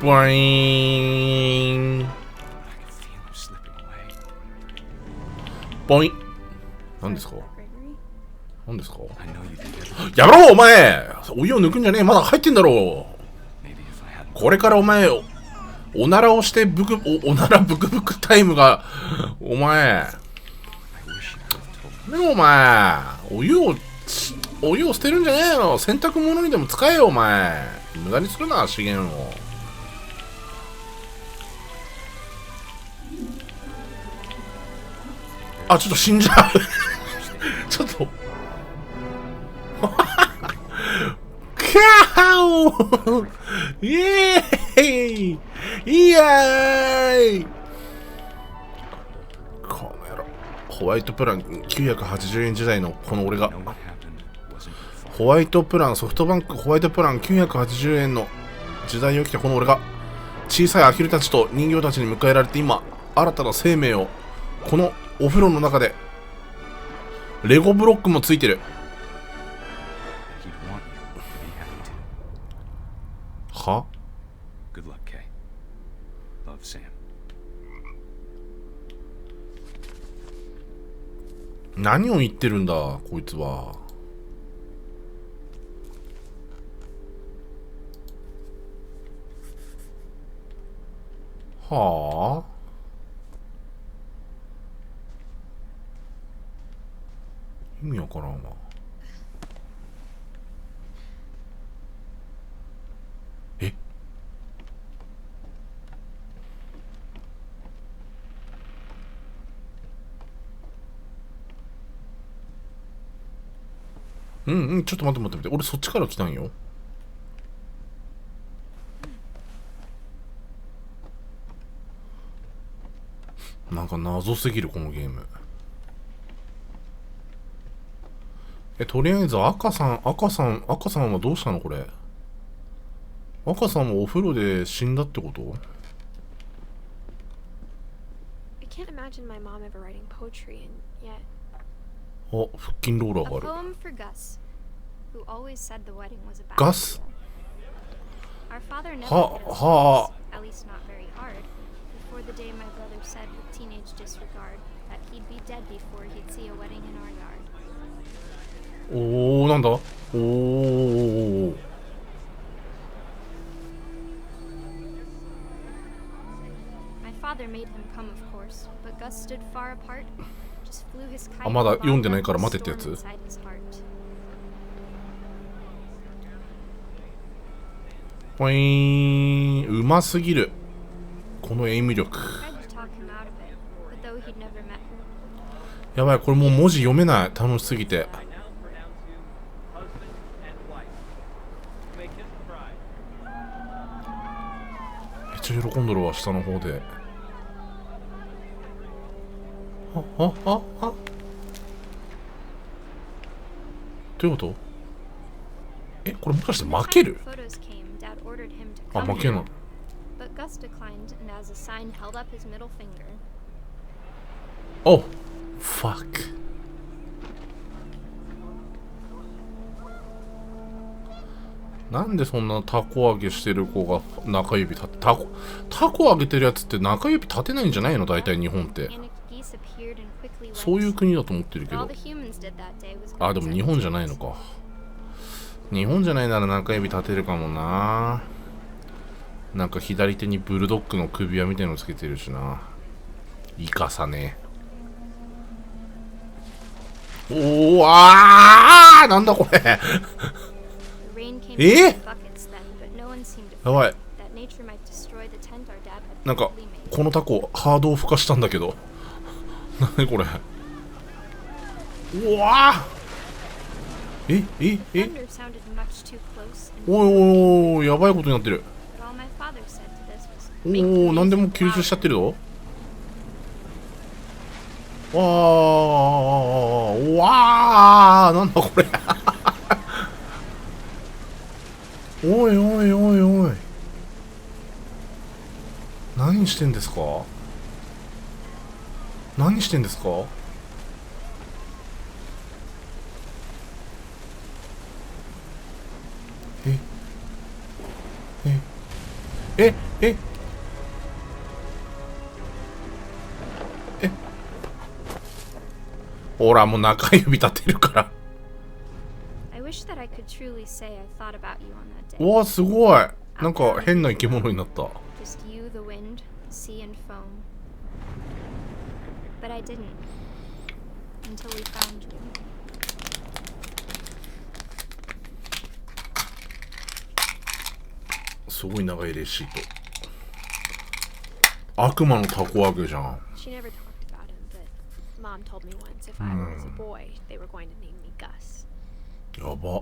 ボイーン。ボイン。何ですか？何ですか？やめろお前。お湯を抜くんじゃねえ。まだ入ってんだろう。これからお前おならをしておならブクブクタイムがお前ねえお前お湯を捨てるんじゃねえの。洗濯物にでも使えよお前。無駄にするな資源を。あ、ちょっと死んじゃうちょっとカオイエーイイエーイ。この野郎。ホワイトプラン980円時代のこの俺がホワイトプランソフトバンクホワイトプラン980円の時代に起きたこの俺が小さいアヒルたちと人形たちに迎えられて今新たな生命をこのお風呂の中でレゴブロックもついてる。は？何を言ってるんだこいつは。はあ？意味わからんわ。え？ちょっと待って。俺そっちから来たんよ。なんか謎すぎるこのゲーム。とりあえず赤さんはどうしたのこれ。赤さんもお風呂で死んだってこと？ I can't imagine my mom ever writing poetry and yet. あ、腹筋ローラー A がある。 poem for Gus, who always said the wedding was a bad Gus? idea. Our father never Ha- hit us ha- once, at least not very hard, before the day my brother said with teenage disregard that he'd be dead before he'd see a wedding in our yard. おー、なんだ？おー。My father made him come, of course, but Gus stood far apart, just flew his kite あ、まだ and 読んでない bottled から up 待 the てってや storm つ？ inside his heart. ポイーン。うますぎる。このエイム力。I tried to talk him out of it, but though he'd never met her, やばい、これもう文字読めない。楽しすぎて。めっちゃ喜んどるわ、下の方で。あどういうこと？これもしかして負ける？ photos came, Dad ordered him to あ、 come 負けない。 but Gus declined and as a sign held up his middle finger. おファック。なんでそんなタコ揚げしてる子が中指立てタコ揚げてるやつって中指立てないんじゃないの？大体日本って Panicked geese appeared and quickly そういう went. 国だと思ってるけ But all ど。 the humans did that day was あ、でも日本じゃないのか。日本じゃないなら中指立てるかもな。なんか左手にブルドッグの首輪みたいのつけてるしな。イカサね。おー、なんだこれ。 The rain came え？ down やばい。 That nature might destroy the tent our dad had なんか probably made. このタコハードを孵化したんだけど何これ。うわー、The thunder sounded much too close, and おいおいおい、やばいことになってる。 but all my father said to this was お make お、 the 何でも music 吸収しちゃ louder. ってるぞ。わーわー、なんだこれおいおいおいおい、何してんですか、何してんですか。えほらもう中指立てるから。 I wish that I could truly say I thought about you on that day. うわすごい、なんか変な生き物になった。 Just you, the wind, the sea, and foam. But I didn't. Until we found you. すごい長いレシート。悪魔のたこ揚げじゃん。 She never talked about him, but Mom told me once if I was a boy, they were going to name me Gus. やば。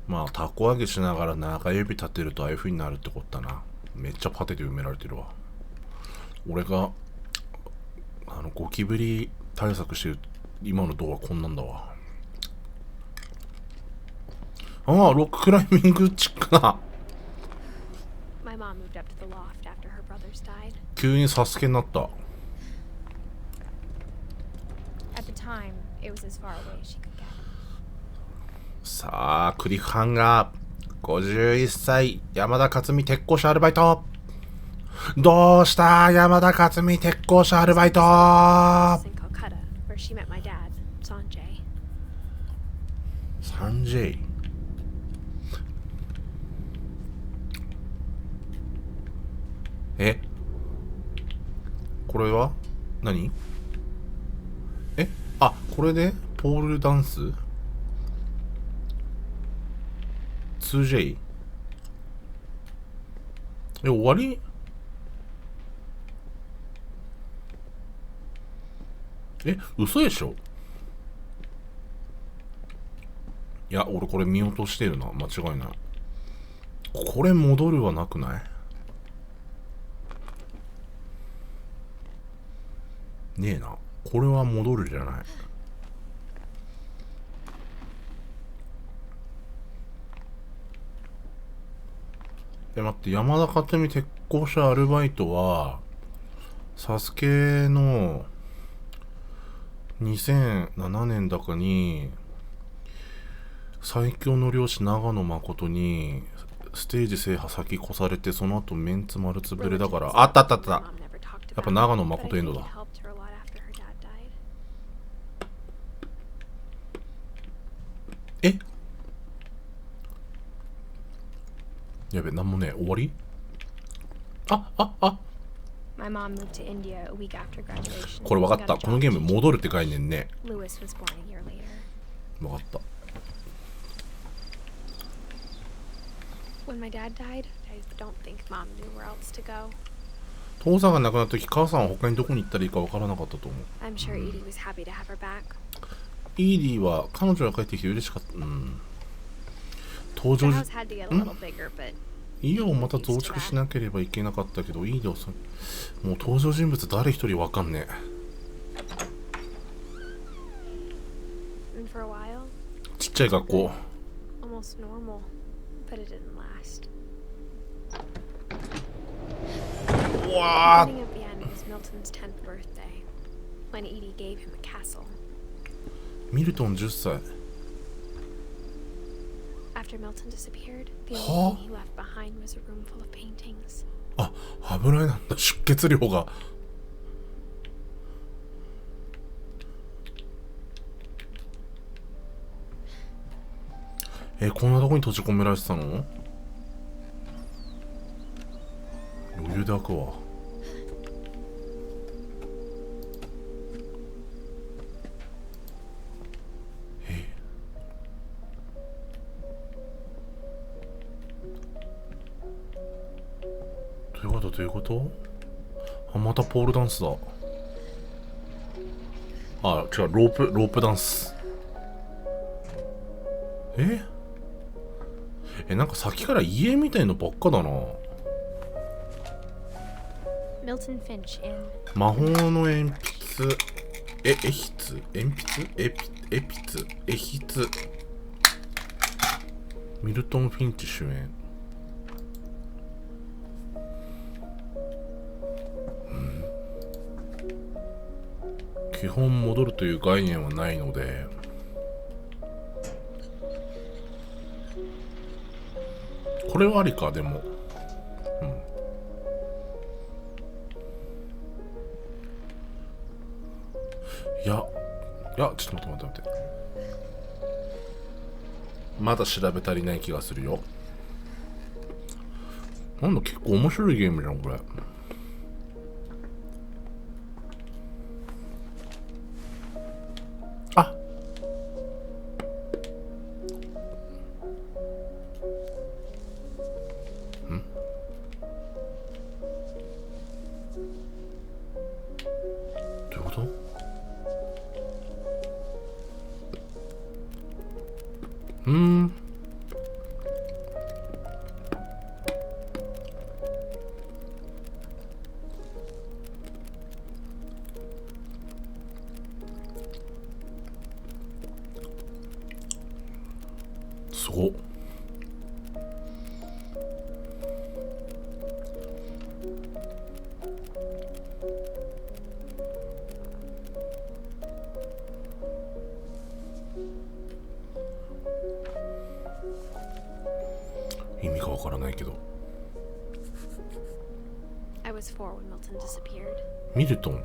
まあたこ揚げしながら中指立てるとああいう風になるってことだな。めっちゃパテで埋められてるわ。俺がゴキブリ対策してる今の動画こんなんだわ。ああ、ロッククライミングチックな。 My mom moved up to the loft after her brothers died. 急にサスケになった。 At the time, it was as far away as she could get. さあ、クリフハンガー。51歳、山田勝美鉄工所アルバイト。どうした山田勝美鉄工所アルバイト。 In Calcutta, where she met my dad, Sanjay. サンジェイ。え、これは何？え、あ、これでポールダンス 2J？ え、終わり？え、嘘でしょ？いや、俺これ見落としてるな。間違いない。これ戻るはなくない？ねえな。これは戻るじゃない。待って、山田勝美鉄工所アルバイトはサスケの2007年だかに最強の漁師長野誠にステージ制覇先越されて、その後メンツ丸つぶれだから。あったあったあった。やっぱ長野誠エンドだ。え、やべ、なんもねえ。終わり？あ、My mom moved to India a week after graduation. これ分かった。このゲーム戻るって概念ね。 Lewis was born a year later. 分かった。 When my dad died, I don't think mom knew where else to go. 父さんが亡くなった時、母さんは他にどこに行ったらいいか分からなかったと思う。 I'm sure Edie was happy to have her back. イーディは彼女が帰ってきて嬉しかった。うん。登 The 場 house had to get a little bigger, but 家をまた増築しなければいけなかったけど、イーディはもう登場人物誰一人分かんねえ。 and for a while, ちっちゃい学校。 almost normal, but it didn't last. うわ The beginning of the end was Milton's 10th birthday, when Edie gave him a castle. ミルトン10歳。 After Milton disappeared, the Huh? only thing he left behind was a room full of paintings. あ、危ないなんだ。出血量が。こんなとこに閉じ込められてたの？余裕で開くわ。ードどういうこと？あ、またポールダンスだ。あ、違う、ロープダンス。なんか先から家みたいのばっかだな。Milton Finch in 魔法の鉛筆。鉛筆ミルトン・フィンチ主演。基本戻るという概念はないので、これはありか。でもいやちょっと待って、まだ調べ足りない気がするよ。なんだ、結構面白いゲームじゃんこれ。あ、どういうこと？すごっ。意味がわからないけど。I was 4 when Milton disappeared. ミルトン。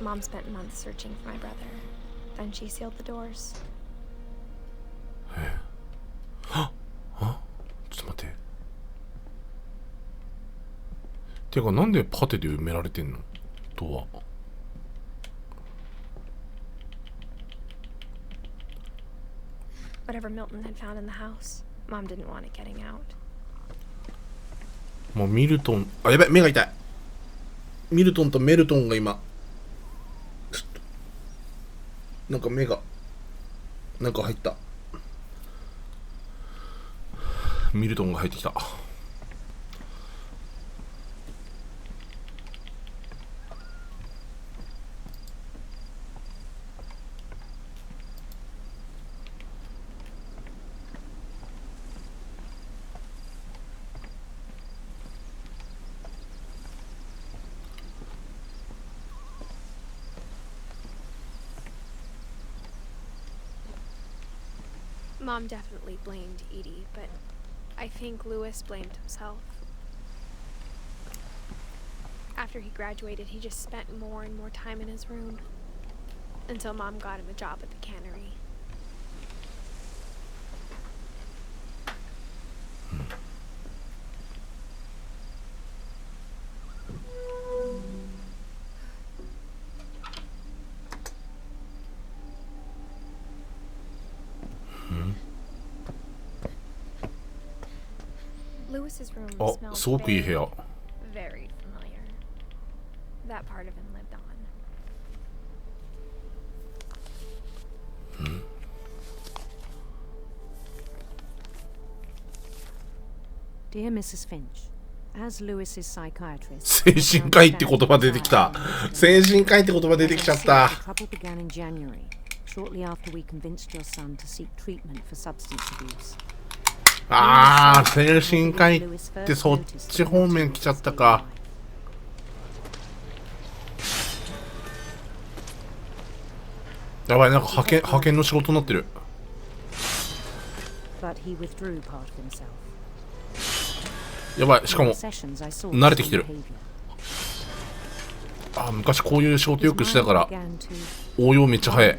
Mom spent months searching for my brother. Then she sealed the doors. ちょっと待って。てかなんでパテで埋められてんの？ドア。Whatever Milton had found in the house, Mom didn't want it getting out. もうミルトン、あ、やばい、目が痛い。ミルトンとメルトンが今ちょっとなんか目がなんか入った。ミルトンが入ってきた。Mom definitely blamed Edie, but I think Lewis blamed himself. After he graduated, he just spent more and more time in his room until Mom got him a job at the cannery. Lewis's room あ、 smelled すごくいい部屋。 very familiar. That part of him lived on. Dear Mrs. Finch, as Lewis's psychiatrist, 精神科医って言葉出てきた。精神科医って言葉出てきちゃった。 The trouble began in January, shortly after we convinced your son to seek treatment for substance abuse. あー、精神科医ってそっち方面来ちゃったか。やばい、なんか派遣の仕事になってる。But he withdrew part of himself. やばい、しかも慣れてきてる。あ、昔こういう仕事よくしてたから応用めっちゃ早い。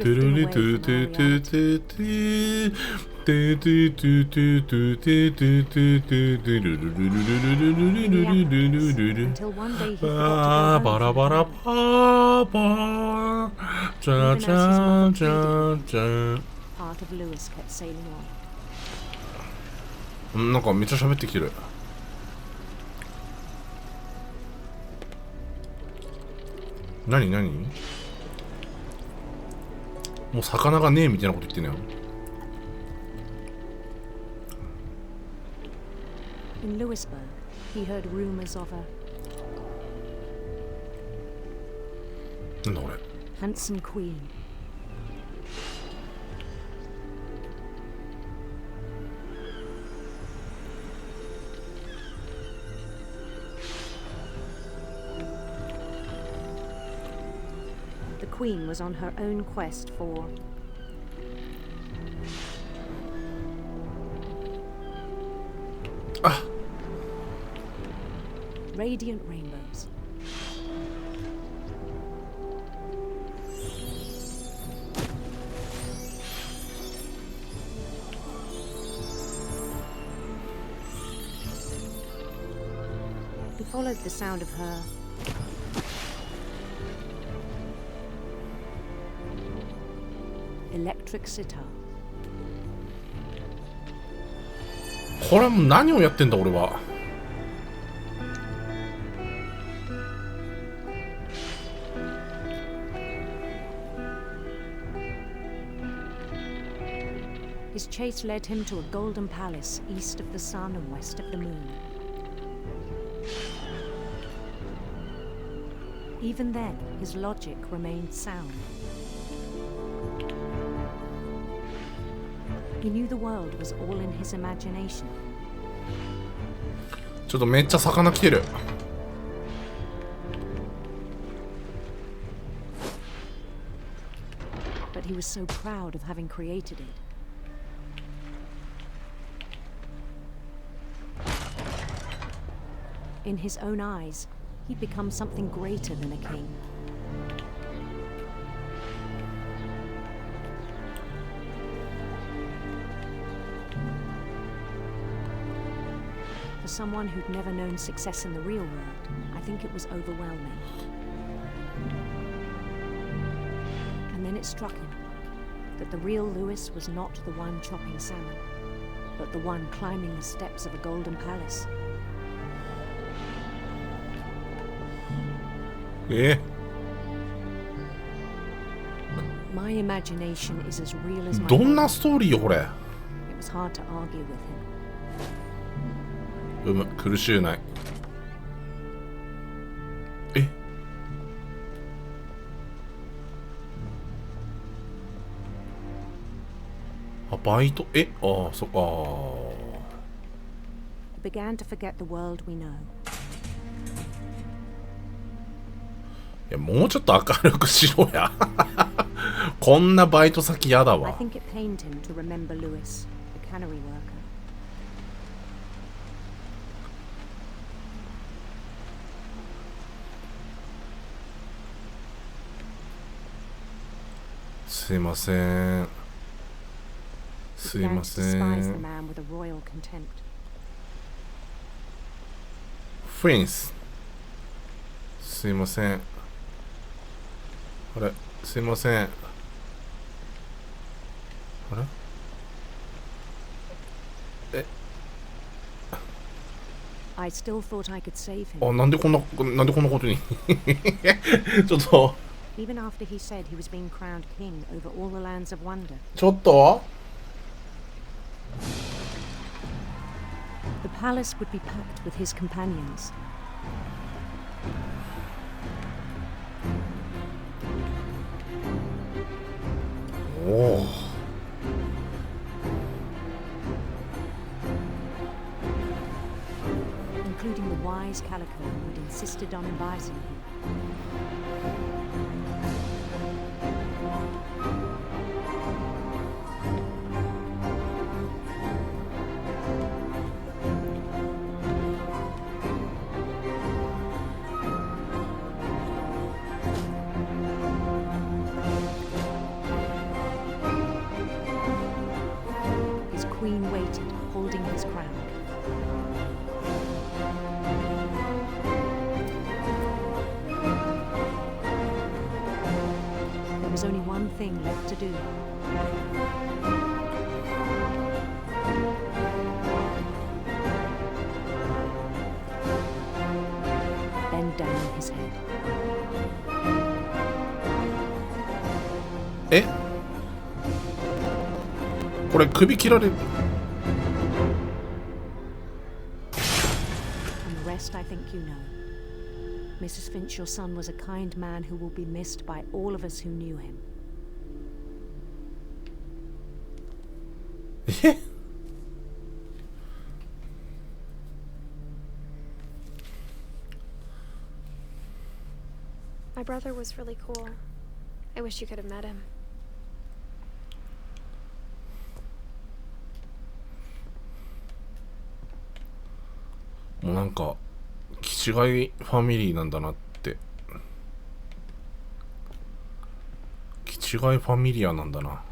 drifting away from our reality. Until one day he forgot to go home for the night. Part of Lewis kept sailing on. なんかめっちゃ喋ってきてる。何もう魚がねえみたいなこと言ってんのよ。In Lewisburg, he heard rumors of a なんだこれ。 handsome queen. The queen was on her own quest for radiant rainbows. He followed the sound of her electric sitar. これはもう何をやってんだ俺は。His chase led him to a golden palace east of the sun and west of the moon. Even then, his logic remained sound. He knew the world was all in his imagination. ちょっとめっちゃ魚来てる。But he was so proud of having created it. In his own eyes, he'd become something greater than a king. For someone who'd never known success in the real world, I think it was overwhelming. And then it struck him that the real Lewis was not the one chopping salmon, but the one climbing the steps of a golden palace. Yeah. My imagination is as real as my どんなストーリーよこれ。 It was hard to argue with him. 苦しゅうない。え。あ、バイト、え、ああ、そっか。He began to forget the world we know. いや、もうちょっと明るくしろや。こんなバイト先やだ I わ。 think it pained him to remember Lewis, the cannery worker. すいません。 He すい began ま to せ despise the ん。 man with a royal contempt. フリンス。すいません。あれ、すいません。あれ？え、 I still thought I could save him. あ、なんでこんなことに。ちょっと。 Even after he said he was being crowned king over all the lands of wonder. ちょっと The palace would be packed with his companions. Oh. Including the wise Calico who'd insisted on advising him. His queen waited, holding his crown. There was only one thing left to do. Bend down his head. え、これ首切られる。 And the rest I think you know. Mrs. Finch, your son was a kind man who will be missed by all of us who knew him. え、 My brother was really cool. I wish you could have met him. もうなんか貴気違いファミリーなんだなって。気違いファミリアなんだな。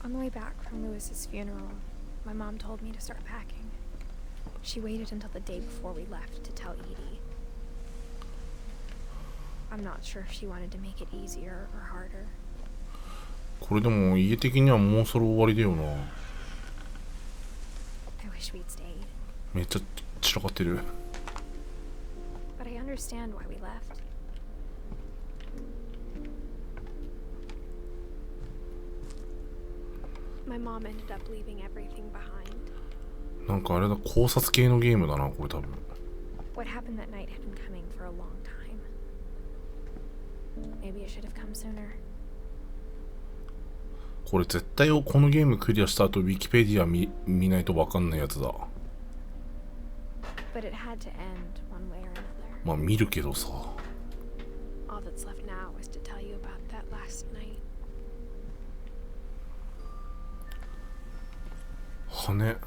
On the way back from Lewis's funeral, my mom told me to start packing. She waited until the day before we left to tell Edie. I'm not sure if she wanted to make it easier or harder. これでも家的にはもうそろ終わりだよな。I wish we'd stayed. めっちゃ散らかってる。But I understand why we left. My mom ended up leaving everything behind. なんかあれだ、考察系のゲームだな、これ多分。What happened that night had been coming for a long time. Maybe it should have come sooner. これ絶対このゲームクリアした後、ウィキペディア見ないと分かんないやつだ。But it had to end one way or another. まあ見るけどさ。All that's left now is to tell you about that last night. 羽。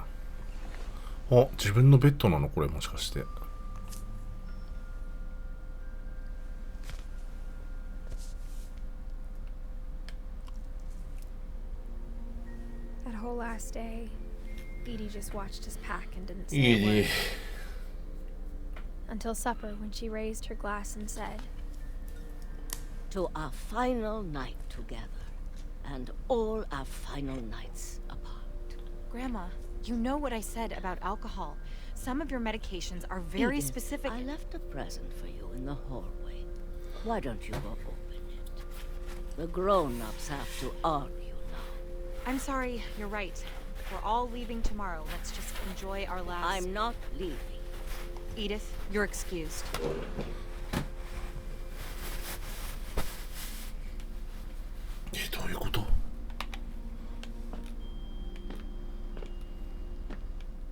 あ、自分のベッドなのこれもしかして。That whole last day, Edie just watched us pack and didn't say a word. Until supper, when she raised her glass and said, To our final night together, and all our final nights apart. Grandma, you know what I said about alcohol. Some of your medications are very Edith, specific. I left a present for you in the hallway. Why don't you go open it? The grown-ups have to argue now. I'm sorry, you're right. We're all leaving tomorrow. Let's just enjoy our last... I'm not leaving. Edith, you're excused.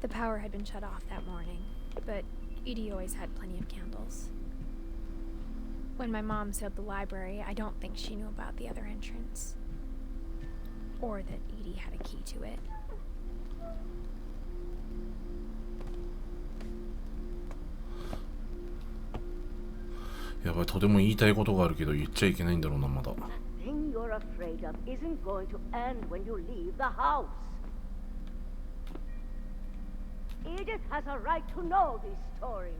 The power had been shut off that morning, but Edie always had plenty of candles. When my mom sealed the library, I don't think she knew about the other entrance. Or that Edie had a key to it.やばい、とても言いたいことがあるけど言っちゃいけないんだろうな、まだ。The thing you're afraid of isn't going to end when you leave the house. Edith has a right to know these stories.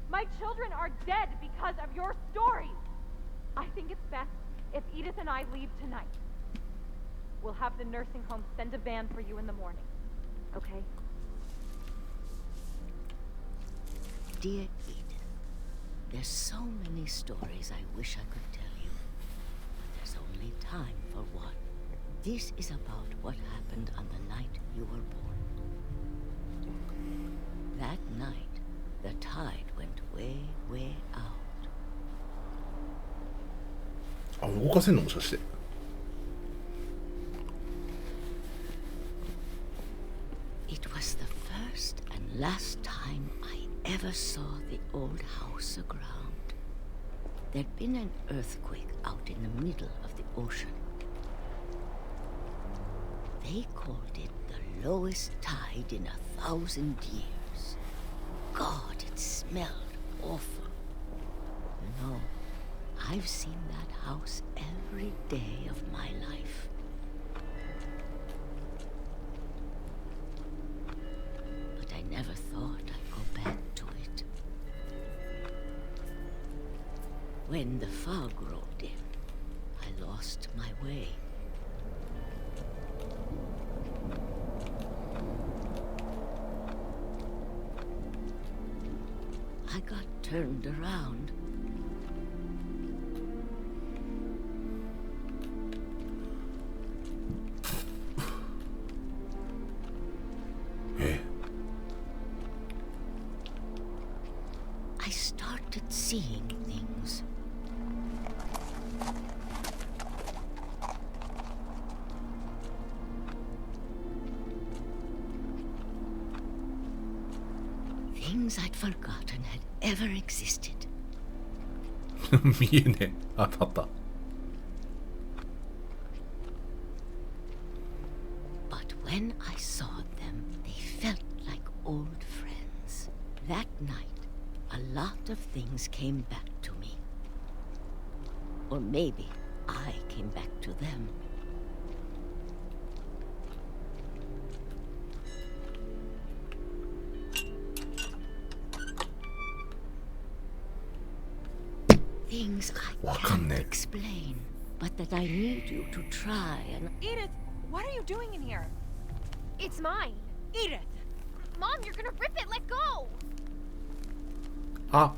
My children are dead because of your stories. I think it's best if Edith and I leave tonight. We'll have the nursing home send a van for you in the morning. Okay? Dear Edith, there's so many stories I wish I could tell you, but there's only time for one. This is about what happened on the night you were born. That night, the tide went way, way out. あ、動かせんのもしかして。It was the first and last time I ever saw the old house aground. There'd been an earthquake out in the middle of the ocean. They called it the lowest tide in 1,000 years. God, it smelled awful. You know, I've seen that house every day of my life. But I never thought I'd go back to it. When the fog rolled in, I lost my way. I got turned around. I started seeing things. Things I'd forgotten had ever existed. 見えねえ。あったあった。when I saw them, they felt like old friends. That night, a lot of things came back to me. Or maybe I came back to them. Things I can't explain, but that I need you to try and... Edith, what are you doing in here? It's mine. Edith! Mom, you're gonna rip it. Let go. あ、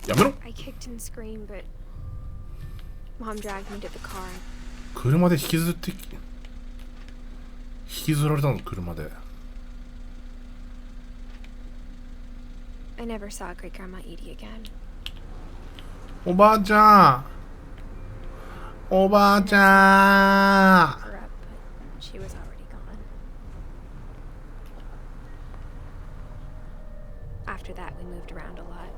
やめろ。 I kicked and screamed, but Mom dragged me to the car. 車で引きずられたの、車で。I never saw Great Grandma Edie again. おばあちゃん、おばあちゃん。 Her up, but she was already gone. After that, we moved around a lot.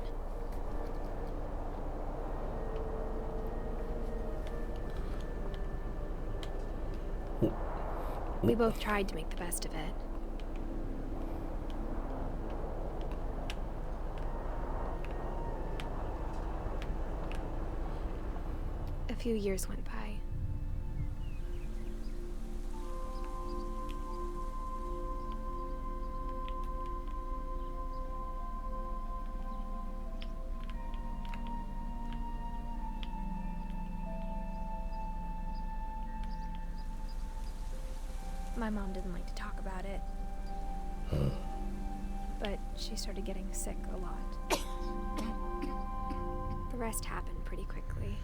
We both tried to make the best of it. A few years went by. My mom didn't like to talk about it, but she started getting sick a lot. The rest happened pretty quickly.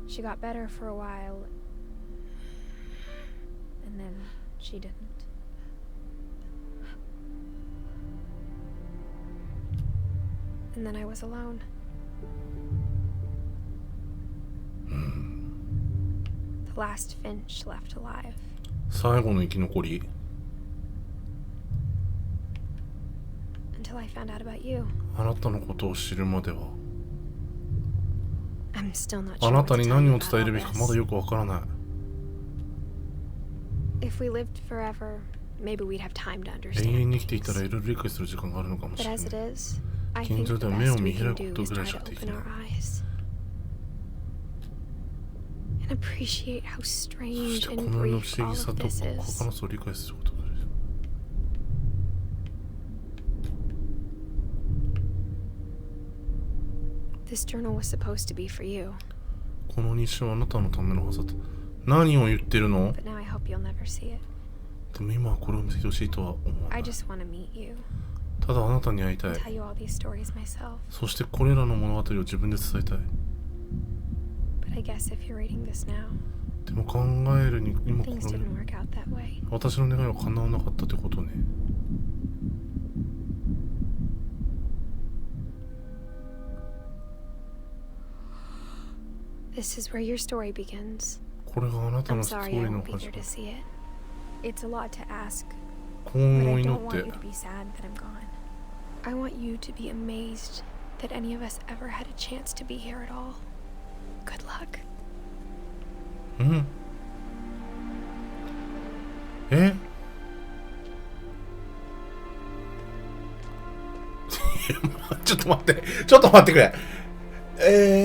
She got better for a while, and then she didn't. And then I was alone. The last Finch left alive. 最後の生き残り。 Until I found out about you. あなたのことを知るまでは。 I'm still not あ sure な what た to に tell 何 you を about 伝え all るべきか this. まだよくわからない。 If we lived forever, maybe we'd have time to 永 understand 遠に生きてい things. たらいろいろ理解する時間があるのかもし But れ as な it い。 is, I 現 think 状 the では目を best 見 we 開 can く do こと is ぐら try いし to かでき open ない。 our eyes and appreciate how そし strange てこ and の世の brief 不思 all 議さ of と this 他 is. の人を理解することぐらい。 This journal was supposed to be for you, この日誌はあなたのためのはずだ。何を言ってるの？ but now I hope you'll never see it. でも今はこれを見せてほしいとは思わな I い。 just want to meet you ただあなたに会いたい and。tell you all these stories myself. そしてこれらの物語を自分で伝えたい。 But I guess if you're reading this now, でも考えるに今こ things の didn't work out that way. 私の願いは叶わなかったってことね。 This is where your story begins. これがあなた I'm のストー sorry リ I ーの won't be 始 there ま to り。 see it. It's a lot to ask, 幸 but 運を I 祈 don't っ want て you to be sad that I'm gone. I want you to be amazed that any of us ever had a chance to be here at all. Good luck. うん。えちょっと待って。ちょっと待ってくれ。え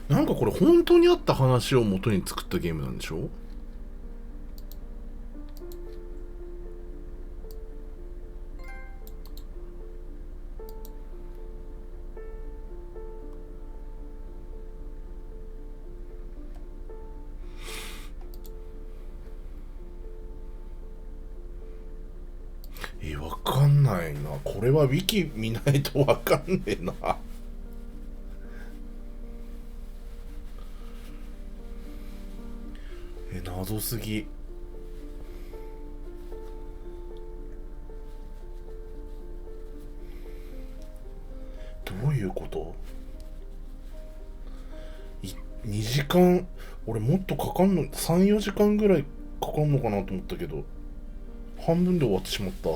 なんかこれ本当にあった話を元に作ったゲームなんでしょ？わかんないな。これはウィキ見ないとわかんねえな。謎すぎ。どういうこと？ 2 時間、俺もっとかかんの、3、4時間ぐらいかかんのかなと思ったけど、半分で終わってしまった。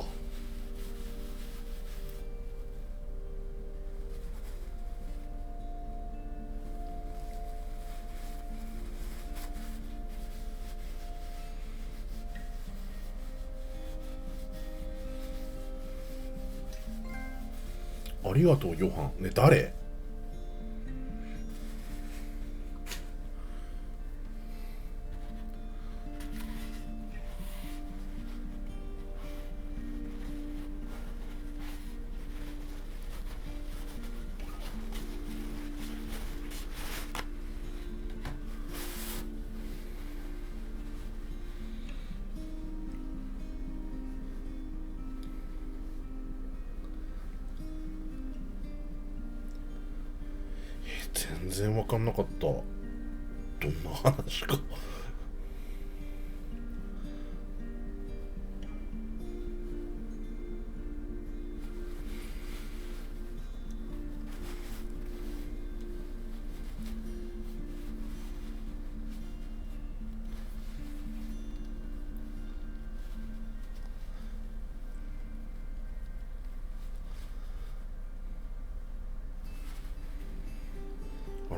ありがとうヨハン。ね、誰？全然分かんなかった。どんな話か。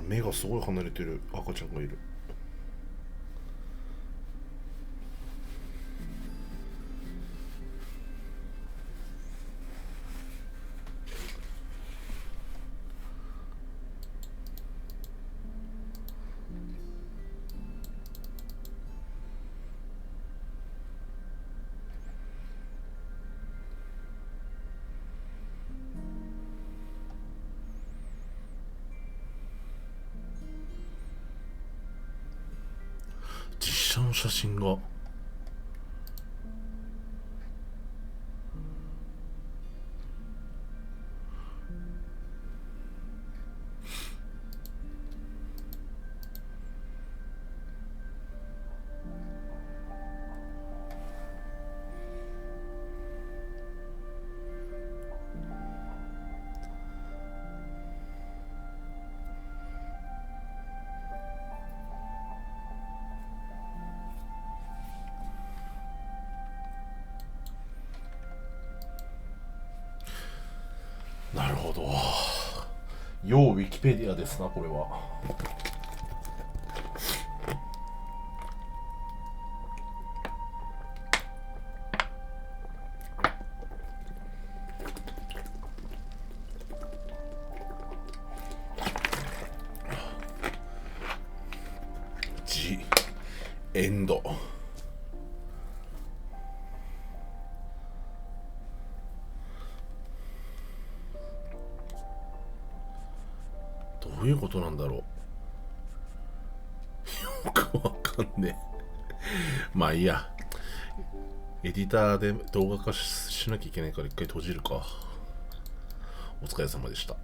目がすごい離れてる赤ちゃんがいる。実写の写真が。なるほど。要ウィキペディアですな、これは。ジ・エンド。どういうことなんだろう。よくわかんねえ。まあいいや。エディターで動画化しなきゃいけないから一回閉じるか。お疲れ様でした。